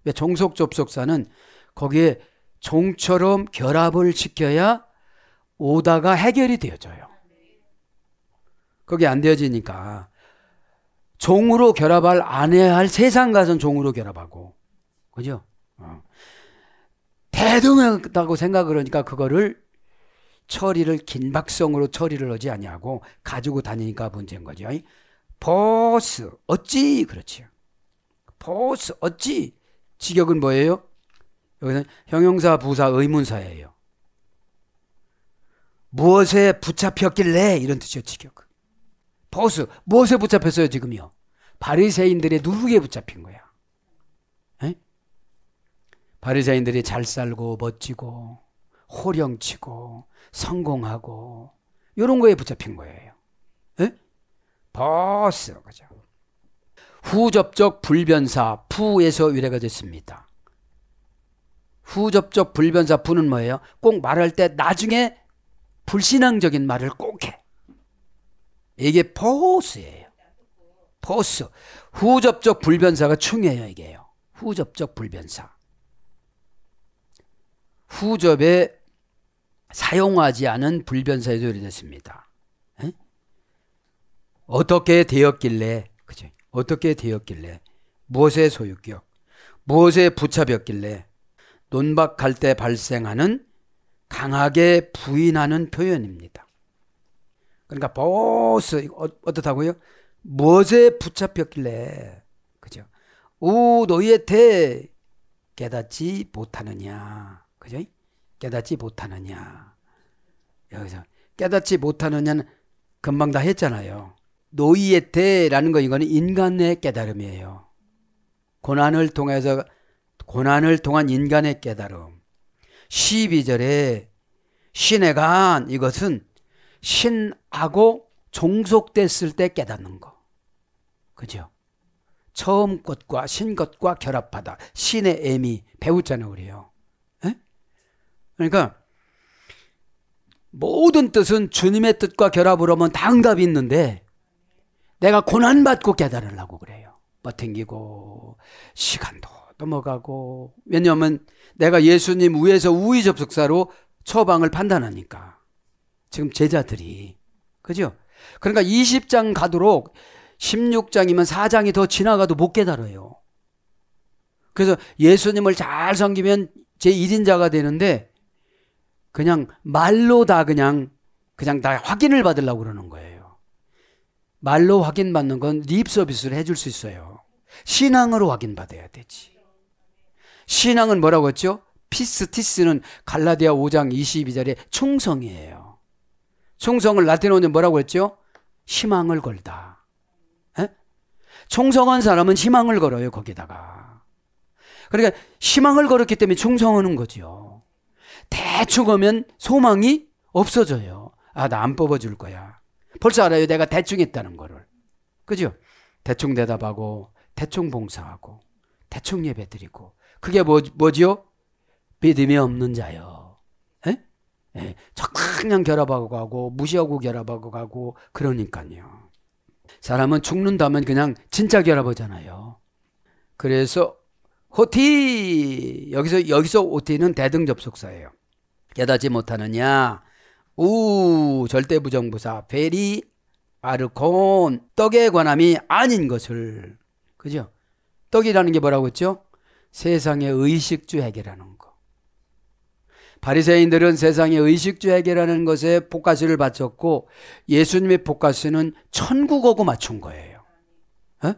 왜? 종속접속사는 거기에 종처럼 결합을 시켜야 오다가 해결이 되어져요. 그게 안 되어지니까 종으로 결합을 안 해야 할 세상 가서는 종으로 결합하고 그죠? 대등하다고 생각을 하니까 그거를 처리를 긴박성으로 처리를 하지 아니하고 가지고 다니니까 문제인 거죠. 보스 어찌 그렇지요. 보스 어찌 직역은 뭐예요? 여기서는 형용사 부사 의문사예요. 무엇에 붙잡혔길래 이런 뜻이요. 직역. 보스 무엇에 붙잡혔어요 지금요? 바리새인들의 누룩에 붙잡힌 거야. 에? 바리새인들이 잘 살고 멋지고 호령치고 성공하고 이런 거에 붙잡힌 거예요. 예? 보스, 그죠? 후접적 불변사, 부에서 유래가 됐습니다. 후접적 불변사, 부는 뭐예요? 꼭 말할 때 나중에 불신앙적인 말을 꼭 해. 이게 보스예요. 보스. 후접적 불변사가 중요해요, 이게요. 후접적 불변사. 후접에 사용하지 않은 불변사에서 유래됐습니다. 에? 어떻게 되었길래, 그죠? 어떻게 되었길래, 무엇의 소유격, 무엇에 붙잡혔길래, 논박할 때 발생하는 강하게 부인하는 표현입니다. 그러니까 보스, 어떻다고요? 무엇에 붙잡혔길래, 그죠? 너희의 대 깨닫지 못하느냐, 그죠? 깨닫지 못하느냐. 여기서 깨닫지 못하느냐는 금방 다 했잖아요. 너희의 대라는 거, 이거는 인간의 깨달음이에요. 고난을 통한 인간의 깨달음. 12절에 신의 간, 이것은 신하고 종속됐을 때 깨닫는 거. 그죠? 처음 것과 신 것과 결합하다. 신의 애미 배웠잖아요, 우리요. 에? 그러니까 모든 뜻은 주님의 뜻과 결합을 하면 다 응답이 있는데 내가 고난받고 깨달으려고 그래요. 버팅기고 시간도 넘어가고. 왜냐하면 내가 예수님 위에서 우의 접속사로 처방을 판단하니까. 지금 제자들이. 그죠? 그러니까 20장 가도록 16장이면 4장이 더 지나가도 못 깨달아요. 그래서 예수님을 잘 섬기면 제1인자가 되는데 그냥 말로 다 그냥 다 확인을 받으려고 그러는 거예요. 말로 확인받는 건 립 서비스를 해줄 수 있어요. 신앙으로 확인받아야 되지. 신앙은 뭐라고 했죠? 피스티스는 갈라디아 5장 22절에 충성이에요. 충성을 라틴어로 뭐라고 했죠? 희망을 걸다. 에? 충성한 사람은 희망을 걸어요, 거기다가. 그러니까 희망을 걸었기 때문에 충성하는 거죠. 대충 하면 소망이 없어져요. 아, 나 안 뽑아줄 거야. 벌써 알아요, 내가 대충 했다는 거를. 그죠? 대충 대답하고 대충 봉사하고 대충 예배드리고. 그게 뭐죠? 믿음이 없는 자요. 에? 예, 그냥 결합하고 가고 무시하고 결합하고 가고. 그러니까요. 사람은 죽는다면 그냥 진짜 결합하잖아요. 그래서 호티, 여기서 호티는 대등접속사예요. 깨닫지 못하느냐. 절대부정부사 베리 아르콘, 떡에 관함이 아닌 것을. 그죠? 떡이라는 게 뭐라고 했죠? 세상의 의식주 해결하는 거. 바리새인들은 세상의 의식주 해결하는 것에 포커스를 맞췄고 예수님의 포커스는 천국하고 맞춘 거예요. 에?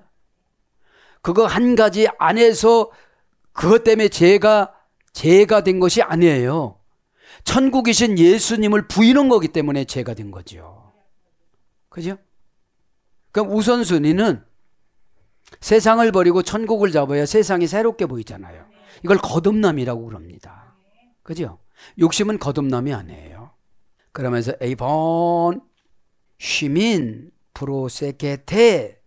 그거 한 가지 안에서 그것 때문에 죄가 된 것이 아니에요. 천국이신 예수님을 부인한 거기 때문에 죄가 된 거죠. 그죠? 그러니까 우선순위는 세상을 버리고 천국을 잡아야 세상이 새롭게 보이잖아요. 이걸 거듭남이라고 그럽니다. 그죠? 욕심은 거듭남이 아니에요. 그러면서 에이번 시민 프로세케테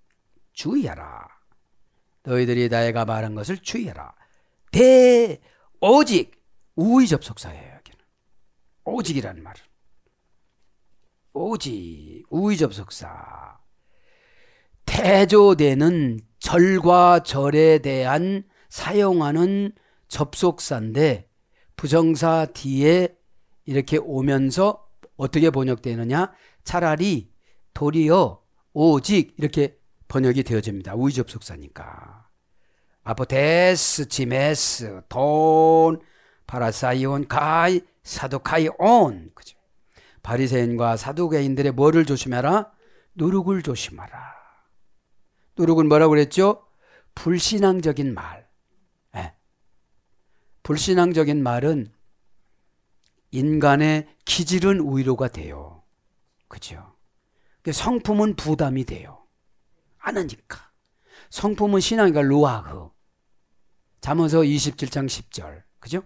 주의하라. 너희들이 나에가 말한 것을 주의하라. 오직 우의 접속사예요. 여기는 오직이라는 말은 오직 우의 접속사. 태조되는 절과 절에 대한 사용하는 접속사인데 부정사 뒤에 이렇게 오면서 어떻게 번역되느냐? 차라리 도리어 오직 이렇게 번역이 되어집니다. 우의 접속사니까. 아포테스, 지메스, 돈, 파라사이온, 가이, 사두카이온. 그죠? 바리새인과 사두개인들의 뭐를 조심하라? 누룩을 조심하라. 누룩은 뭐라고 그랬죠? 불신앙적인 말. 네. 불신앙적인 말은 인간의 기질은 위로가 돼요. 그죠? 성품은 부담이 돼요. 안 하니까. 성품은 신앙이니까 루아흐. 잠언서 27장 10절. 그죠?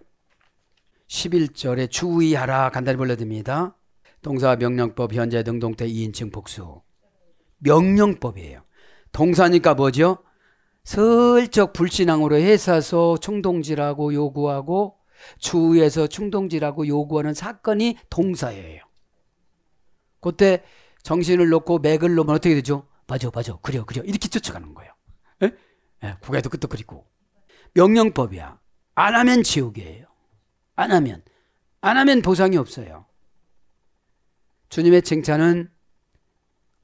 11절에 주의하라 간단히 불러듭니다. 동사 명령법 현재 능동태 2인칭 복수. 명령법이에요. 동사니까 뭐죠? 슬쩍 불신앙으로 해서서 충동질하고 요구하고 주위에서 충동질하고 요구하는 사건이 동사예요. 그때 정신을 놓고 맥을 놓으면 어떻게 되죠? 맞아 그래요 이렇게 쫓아가는 거예요. 예? 예, 고개도 끄덕거리고. 명령법이야. 안 하면 지옥이에요. 안 하면 보상이 없어요. 주님의 칭찬은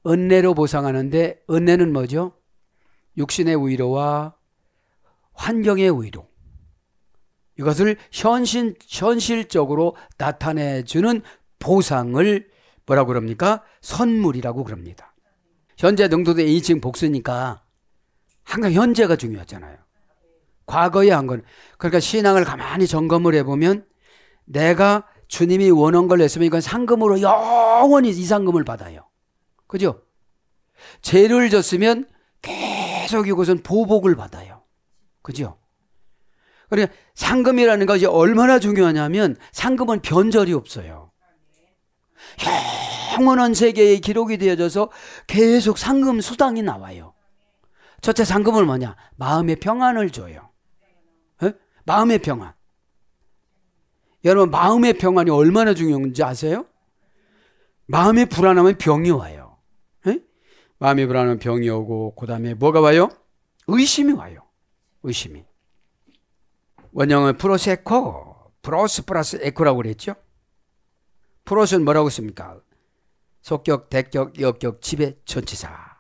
은혜로 보상하는데 은혜는 뭐죠? 육신의 위로와 환경의 위로. 이것을 현실적으로 나타내주는 보상을 뭐라고 그럽니까? 선물이라고 그럽니다. 현재 능동태 2인칭 복수니까 항상 현재가 중요하잖아요. 과거에 한 건. 그러니까 신앙을 가만히 점검을 해보면 내가 주님이 원한 걸 냈으면 이건 상금으로 영원히 이 상금을 받아요. 그죠? 죄를 졌으면 계속 이것은 보복을 받아요. 그죠? 그러니까 상금이라는 것이 얼마나 중요하냐면 상금은 변절이 없어요. 영원한 세계에 기록이 되어져서 계속 상금 수당이 나와요. 첫째 상금은 뭐냐? 마음의 평안을 줘요. 에? 마음의 평안. 여러분 마음의 평안이 얼마나 중요한지 아세요? 마음이 불안하면 병이 와요. 에? 마음이 불안하면 병이 오고 그 다음에 뭐가 와요? 의심이 와요. 의심이. 원형은 프로세코, 프로스 플러스 에코라고 그랬죠? 프로스는 뭐라고 했습니까? 속격, 대격, 역격, 지배, 전치사.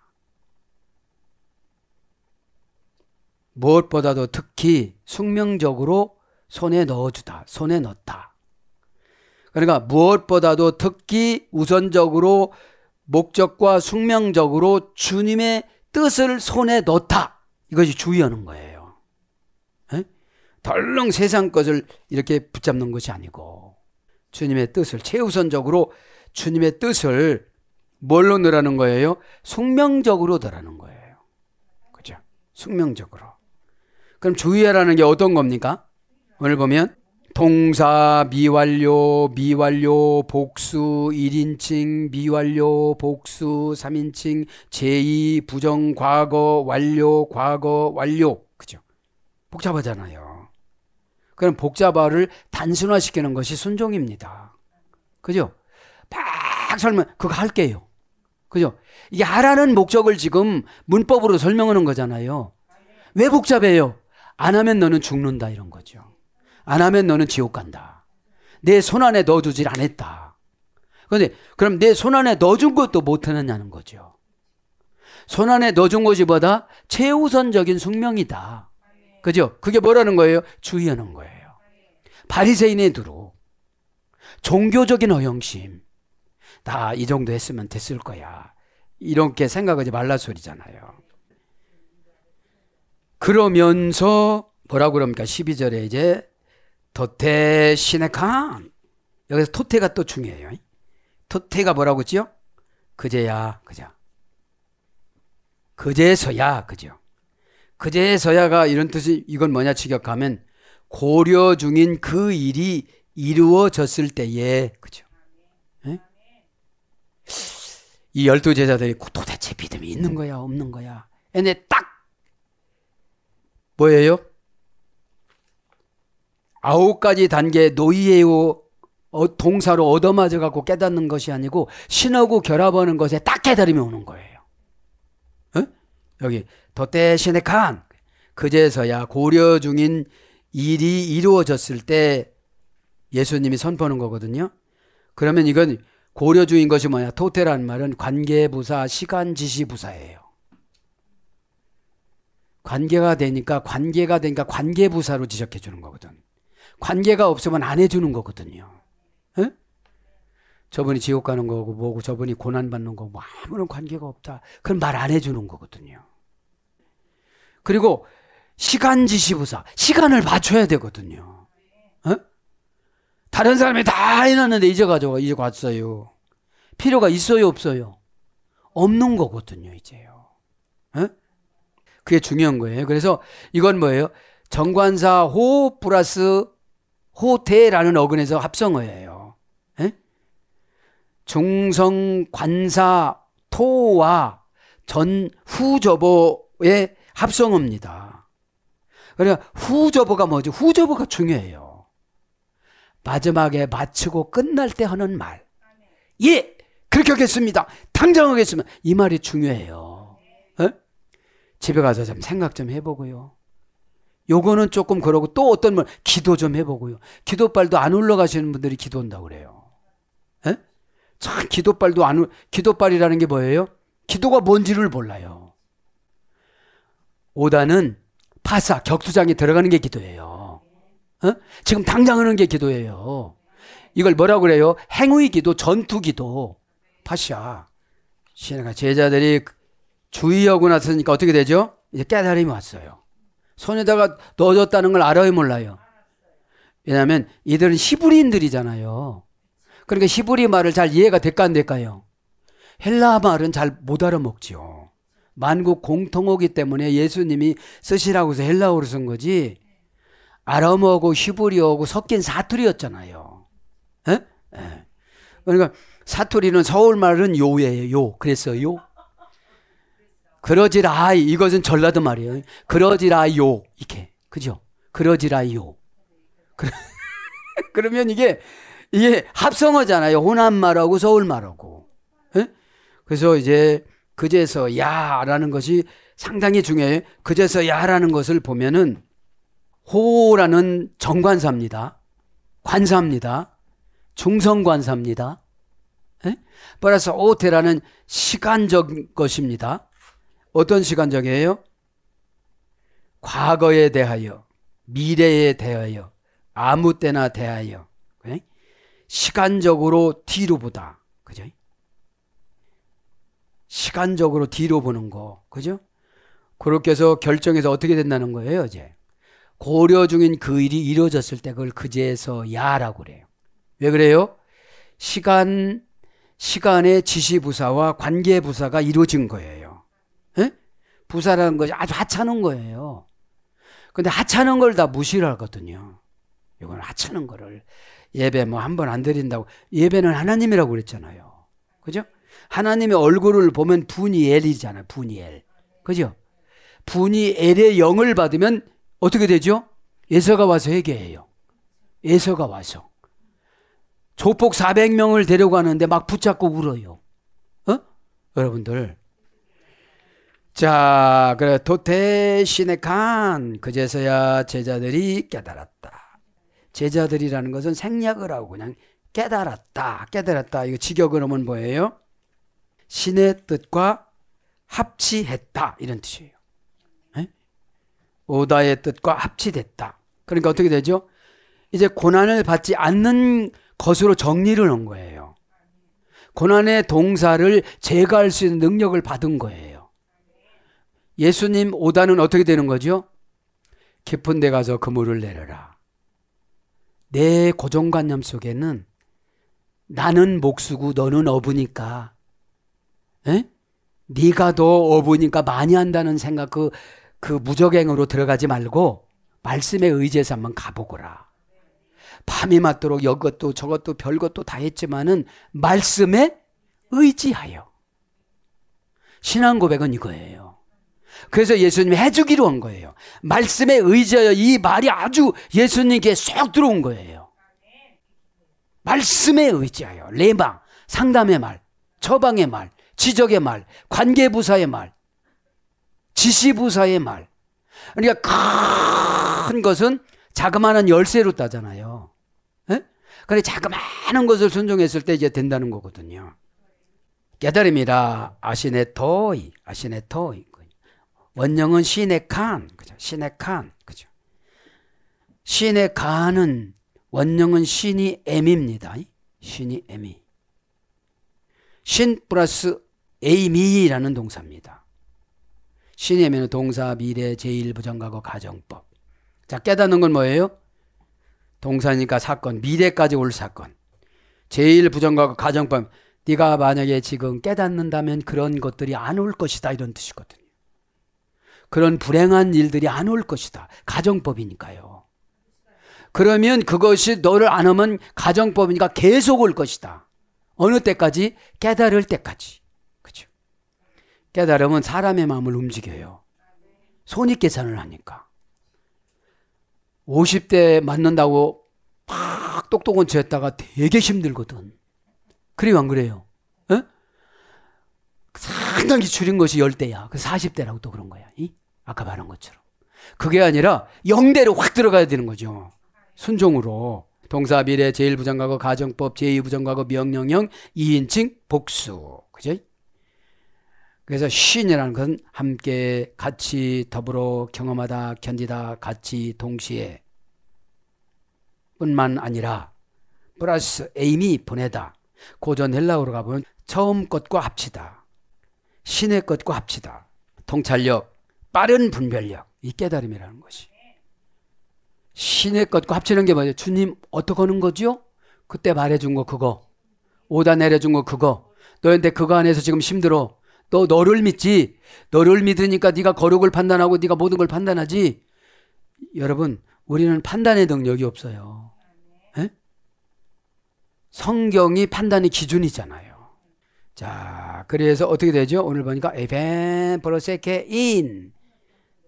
무엇보다도 특히 숙명적으로 손에 넣어주다, 손에 넣다. 그러니까 무엇보다도 특히 우선적으로 목적과 숙명적으로 주님의 뜻을 손에 넣다. 이것이 주의하는 거예요. 에? 덜렁 세상 것을 이렇게 붙잡는 것이 아니고 주님의 뜻을 최우선적으로 주님의 뜻을 뭘로 넣으라는 거예요? 숙명적으로 넣으라는 거예요. 그죠? 숙명적으로. 그럼 주의하라는 게 어떤 겁니까? 오늘 보면 동사, 미완료, 복수, 1인칭, 미완료, 복수, 3인칭, 제2, 부정, 과거, 완료. 그죠? 복잡하잖아요. 그럼 복잡화를 단순화시키는 것이 순종입니다. 그죠? 막 설명, 그거 할게요. 그죠? 이게 하라는 목적을 지금 문법으로 설명하는 거잖아요. 왜 복잡해요? 안 하면 너는 죽는다 이런 거죠. 안 하면 너는 지옥 간다. 내 손 안에 넣어주질 않았다. 그런데 그럼 내 손 안에 넣어준 것도 못하느냐는 거죠. 손 안에 넣어준 것이보다 최우선적인 숙명이다. 그죠? 그게 뭐라는 거예요? 주의하는 거예요. 바리새인의 두루, 종교적인 허영심, 다 이 정도 했으면 됐을 거야. 이렇게 생각하지 말라 소리잖아요. 그러면서 뭐라고 그럽니까? 12절에 이제 토테 시네칸. 여기서 토테가 또 중요해요. 토테가 뭐라고 했죠? 그제야, 그죠? 그제서야, 그죠? 그제서야가 이런 뜻이 이건 뭐냐 직역하면 고려 중인 그 일이 이루어졌을 때에, 그죠? 에? 이 12제자들이 도대체 믿음이 있는 거야, 없는 거야? 근데 딱 뭐예요? 9가지 단계 노이에요 동사로 얻어맞아 갖고 깨닫는 것이 아니고 신하고 결합하는 것에 딱 깨달음이 오는 거예요. 어? 여기 도떼 시네칸 그제서야 고려 중인 일이 이루어졌을 때 예수님이 선포하는 거거든요. 그러면 이건 고려 중인 것이 뭐냐? 토테라는 말은 관계부사, 시간지시부사예요. 관계가 되니까 관계부사로 지적해 주는 거거든. 관계가 없으면 안 해주는 거거든요. 에? 저분이 지옥 가는 거고 뭐고 저분이 고난받는 거고 아무런 관계가 없다. 그럼 말 안 해주는 거거든요. 그리고 시간지시부사, 시간을 맞춰야 되거든요. 에? 다른 사람이 다 해놨는데 이제 왔어요. 필요가 있어요, 없어요? 없는 거거든요, 이제요. 에? 그게 중요한 거예요. 그래서 이건 뭐예요? 정관사 호 플러스 호태라는 어근에서 합성어예요. 에? 중성, 관사, 토와 전, 후저보의 합성어입니다. 그러니까 후저보가 뭐죠? 후저보가 중요해요. 마지막에 마치고 끝날 때 하는 말. 예! 그렇게 하겠습니다. 당장 하겠습니다. 이 말이 중요해요. 에? 집에 가서 좀 생각 좀 해보고요. 요거는 조금 그러고 또 어떤 말, 기도 좀 해보고요. 기도빨도 안 올라가시는 분들이 기도한다고 그래요. 에? 참 기도빨도 기도빨이라는 게 뭐예요? 기도가 뭔지를 몰라요. 오다는 파사, 격투장에 들어가는 게 기도예요. 어? 지금 당장 하는 게 기도예요. 이걸 뭐라고 그래요? 행위 기도, 전투 기도. 파샤. 신하가 제자들이 주의하고 났으니까 어떻게 되죠? 이제 깨달음이 왔어요. 손에다가 넣어줬다는 걸 알아요, 몰라요? 왜냐하면 이들은 히브리인들이잖아요. 그러니까 히브리 말을 잘 이해가 될까 안 될까요? 헬라 말은 잘 못 알아먹죠. 만국 공통어기 때문에 예수님이 쓰시라고 해서 헬라어로 쓴 거지, 아람어하고 히브리어하고 섞인 사투리였잖아요. 에? 에. 그러니까 사투리는 서울말은 요예요. 요. 그랬어요. 그러지라이. 이것은 전라도 말이에요. 그러지라요. 이렇게. 그죠? 그러지라요. 그러면 이게 합성어잖아요. 호남말하고 서울말하고. 에? 그래서 이제 그제서 야라는 것이 상당히 중요해요. 그제서 야라는 것을 보면은 호라는 정관사입니다. 관사입니다. 중성관사입니다. 플러스 오테라는 시간적 것입니다. 어떤 시간적이에요? 과거에 대하여, 미래에 대하여, 아무 때나 대하여. 그래? 시간적으로 뒤로 보다. 그죠? 시간적으로 뒤로 보는 거. 그죠? 그렇게 해서 결정해서 어떻게 된다는 거예요, 이제. 고려 중인 그 일이 이루어졌을 때 그걸 그제서 야라고 그래요. 왜 그래요? 시간의 지시부사와 관계부사가 이루어진 거예요. 에? 부사라는 것이 아주 하찮은 거예요. 근데 하찮은 걸 다 무시를 하거든요. 이건 하찮은 거를 예배 뭐 한 번 안 드린다고. 예배는 하나님이라고 그랬잖아요. 그죠? 하나님의 얼굴을 보면 분이엘이잖아요. 분이엘. 그죠? 분이엘의 영을 받으면 어떻게 되죠? 예서가 와서 회개해요. 예서가 와서. 조폭 400명을 데려가는데 막 붙잡고 울어요. 어? 여러분들. 자, 그래 도태신의 간 그제서야 제자들이 깨달았다. 제자들이라는 것은 생략을 하고 그냥 깨달았다. 이거 직역을 하면 뭐예요? 신의 뜻과 합치했다 이런 뜻이에요. 에? 오다의 뜻과 합치됐다. 그러니까 어떻게 되죠? 이제 고난을 받지 않는 것으로 정리를 한 거예요. 고난의 동사를 제거할 수 있는 능력을 받은 거예요. 예수님 오다는 어떻게 되는 거죠? 깊은 데 가서 그물을 내려라. 내 고정관념 속에는 나는 목수고 너는 어부니까, 에? 네가 더 어부니까 많이 한다는 생각, 그 무적행으로 들어가지 말고 말씀에 의지해서 한번 가보거라. 밤이 맞도록 이것도 저것도 별것도 다 했지만은 말씀에 의지하여. 신앙 고백은 이거예요. 그래서 예수님이 해주기로 한 거예요. 말씀에 의지하여. 이 말이 아주 예수님께 쏙 들어온 거예요. 말씀에 의지하여. 레마, 상담의 말, 처방의 말, 지적의 말, 관계부사의 말, 지시부사의 말. 그러니까 큰 것은 자그마한 열쇠로 따잖아요. 그래 자그마한 것을 순종했을 때 이제 된다는 거거든요. 깨달음이라 아시네토이. 원형은 시네칸, 그죠? 시네칸, 그죠? 시네칸은 원형은 신이 M입니다. 신이 M이. 신 플러스 에이미라는 동사입니다. 신이 M은 동사, 미래, 제1, 부정과거, 가정법. 자, 깨닫는 건 뭐예요? 동사니까 사건, 미래까지 올 사건. 제1, 부정과거, 가정법. 네가 만약에 지금 깨닫는다면 그런 것들이 안 올 것이다 이런 뜻이거든요. 그런 불행한 일들이 안 올 것이다. 가정법이니까요. 그러면 그것이 너를 안 하면 가정법이니까 계속 올 것이다. 어느 때까지? 깨달을 때까지. 그죠? 깨달으면 사람의 마음을 움직여요. 손익계산을 하니까. 50대 맞는다고 막 똑똑한 척 했다가 되게 힘들거든. 그래요, 안 그래요? 에? 상당히 줄인 것이 10대야. 그 40대라고 또 그런 거야. 아까 말한 것처럼. 그게 아니라 0대로 확 들어가야 되는 거죠. 순종으로. 동사, 미래, 제1부정과거, 가정법, 제2부정과거, 명령형, 2인칭, 복수. 그죠? 그래서 쉰이라는 것은 함께, 같이, 더불어, 경험하다, 견디다, 같이, 동시에 뿐만 아니라 플러스 에임이 보내다. 고전 헬라어로 가보면 처음 것과 합치다. 신의 것과 합치다. 통찰력, 빠른 분별력. 이 깨달음이라는 것이. 신의 것과 합치는 게 뭐죠? 주님 어떻게 하는 거죠? 그때 말해준 거 그거. 오다 내려준 거 그거. 너한테 그거 안에서 지금 힘들어. 너 너를 믿지. 너를 믿으니까 네가 거룩을 판단하고 네가 모든 걸 판단하지. 여러분, 우리는 판단의 능력이 없어요. 에? 성경이 판단의 기준이잖아요. 자, 그래서 어떻게 되죠? 오늘 보니까 에벤 브로세케 인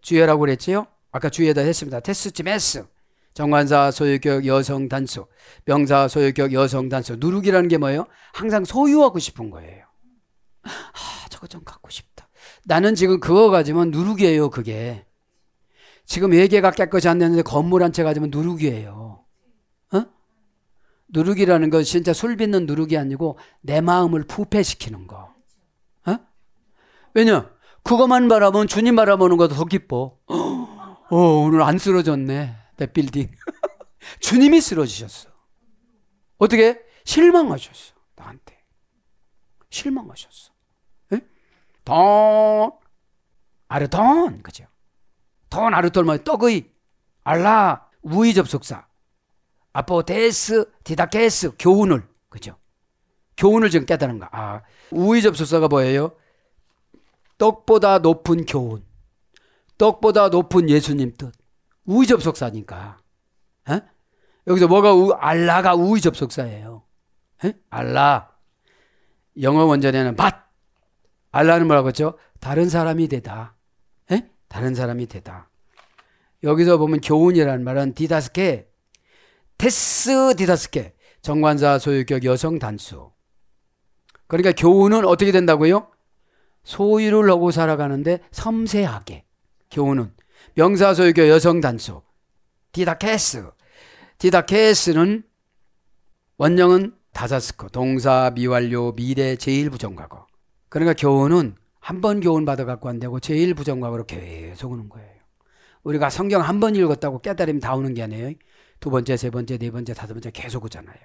주예라고 그랬지요? 아까 주예다 했습니다. 테스치메스 정관사 소유격 여성 단수, 명사 소유격 여성 단수. 누룩이라는 게 뭐예요? 항상 소유하고 싶은 거예요. 저거 좀 갖고 싶다. 나는 지금 그거 가지면 누룩이에요. 그게 지금 회개가 깨끗이 안 됐는데 건물 한 채 가지면 누룩이에요. 누룩이라는 건 진짜 술 빚는 누룩이 아니고 내 마음을 부패시키는 거. 왜냐? 그것만 바라보면 주님 바라보는 것도 더 기뻐. 오늘 안 쓰러졌네. 내 빌딩. 주님이 쓰러지셨어. 어떻게? 실망하셨어. 나한테. 실망하셨어. 돈, 아르돈. 그죠? 돈, 아르돈, 뭐, 떡의, 알라, 우의 접속사. 아포테스, 디다케스, 교훈을. 그죠? 교훈을 지금 깨달은 거. 우의 접속사가 뭐예요? 떡보다 높은 교훈. 떡보다 높은 예수님 뜻. 우의 접속사니까. 여기서 뭐가 알라가 우의 접속사예요. 알라. 영어 원전에는 but. 알라는 뭐라고 했죠? 다른 사람이 되다. 다른 사람이 되다. 여기서 보면 교훈이라는 말은 디다스케, 테스 디다스케, 정관사 소유격 여성 단수. 그러니까 교훈은 어떻게 된다고요? 소유를 하고 살아가는데 섬세하게. 교훈은 명사 소유격 여성 단수. 디다케스. 디다케스는 원형은 다사스코, 동사 미완료 미래 제1부정과거. 그러니까 교훈은 한 번 교훈 받아갖고 안 되고 제1부정과거로 계속 오는 거예요. 우리가 성경 한 번 읽었다고 깨달음이 다 오는 게 아니에요. 두 번째, 세 번째, 네 번째, 다섯 번째 계속 오잖아요.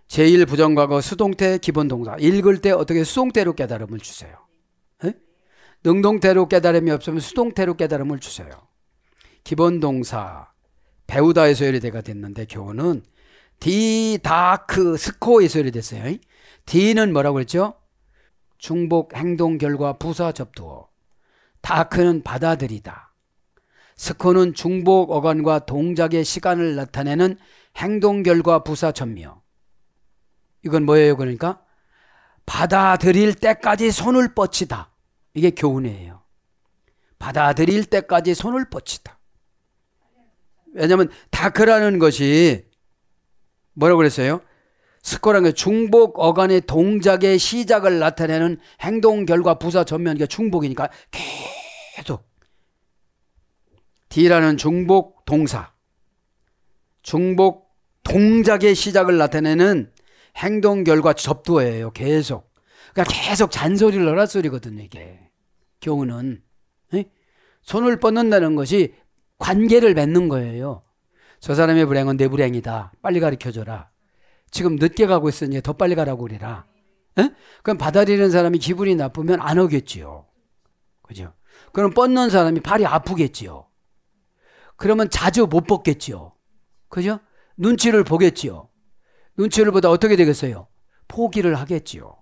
제1부정과거 수동태 기본동사. 읽을 때 어떻게 수동태로 깨달음을 주세요. 능동태로 깨달음이 없으면 수동태로 깨달음을 주세요. 기본동사 배우다에서 열이대가 됐는데 교훈은 디다크 스코에서 열이됐어요. D는 뭐라고 했죠? 중복 행동 결과 부사 접두어. 다크는 받아들이다. 스코는 중복 어간과 동작의 시간을 나타내는 행동 결과 부사 전미어. 이건 뭐예요? 그러니까 받아들일 때까지 손을 뻗치다. 이게 교훈이에요. 받아들일 때까지 손을 뻗치다. 왜냐하면 다크라는 것이 뭐라고 그랬어요? 스코라는 게 중복 어간의 동작의 시작을 나타내는 행동 결과 부사 전면. 이게 중복이니까 계속. D라는 중복 동사. 중복 동작의 시작을 나타내는 행동 결과 접두어예요. 계속. 그러니까 계속 잔소리를 하라 소리거든요. 이게 교훈은. 손을 뻗는다는 것이 관계를 맺는 거예요. 저 사람의 불행은 내 불행이다. 빨리 가르쳐줘라. 지금 늦게 가고 있으니 더 빨리 가라고 그래라. 그럼 받아들이는 사람이 기분이 나쁘면 안 오겠지요. 그죠? 그럼 뻗는 사람이 발이 아프겠지요. 그러면 자주 못 뻗겠지요. 그죠? 눈치를 보겠지요. 눈치를 보다 어떻게 되겠어요? 포기를 하겠지요.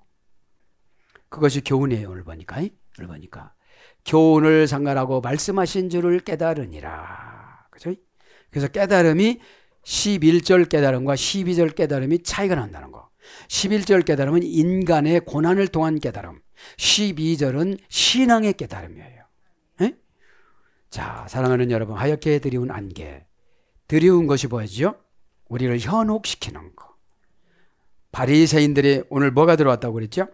그것이 교훈이에요. 오늘 보니까. 오늘 보니까. 교훈을 상관하고 말씀하신 줄을 깨달으니라. 그죠? 그래서 깨달음이 11절 깨달음과 12절 깨달음이 차이가 난다는 거. 11절 깨달음은 인간의 고난을 통한 깨달음, 12절은 신앙의 깨달음이에요. 에? 자, 사랑하는 여러분, 하얗게 드리운 안개. 드리운 것이 뭐였죠? 우리를 현혹시키는 거. 바리새인들이 오늘 뭐가 들어왔다고 그랬죠?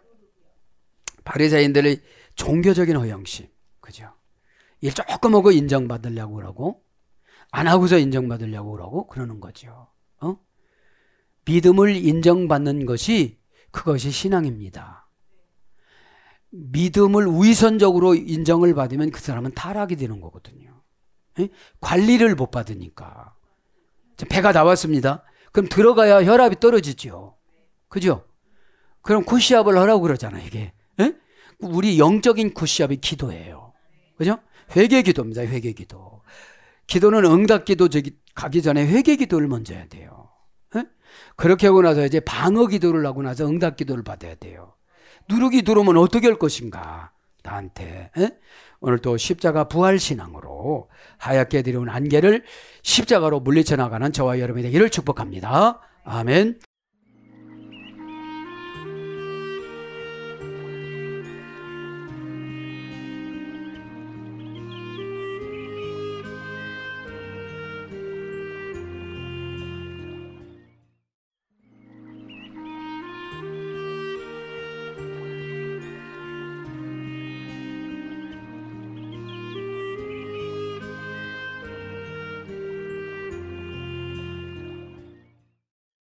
바리새인들의 종교적인 허영심. 그죠? 일 조금 하고 인정받으려고 그러고, 안 하고서 인정받으려고 그러고 그러는 거죠. 믿음을 인정받는 것이 그것이 신앙입니다. 믿음을 위선적으로 인정을 받으면 그 사람은 타락이 되는 거거든요. 관리를 못 받으니까. 배가 나왔습니다. 그럼 들어가야 혈압이 떨어지죠. 그죠? 그럼 굿시압을 하라고 그러잖아요, 이게. 우리 영적인 굿시압이 기도예요. 그죠? 회개 기도입니다, 회개 기도. 기도는 응답 기도 가기 전에 회개 기도를 먼저 해야 돼요. 그렇게 하고 나서 이제 방어 기도를 하고 나서 응답 기도를 받아야 돼요. 누룩이 들어오면 어떻게 할 것인가? 나한테. 오늘 또 십자가 부활신앙으로 하얗게 드리운 안개를 십자가로 물리쳐 나가는 저와 여러분이 되기를 축복합니다. 아멘.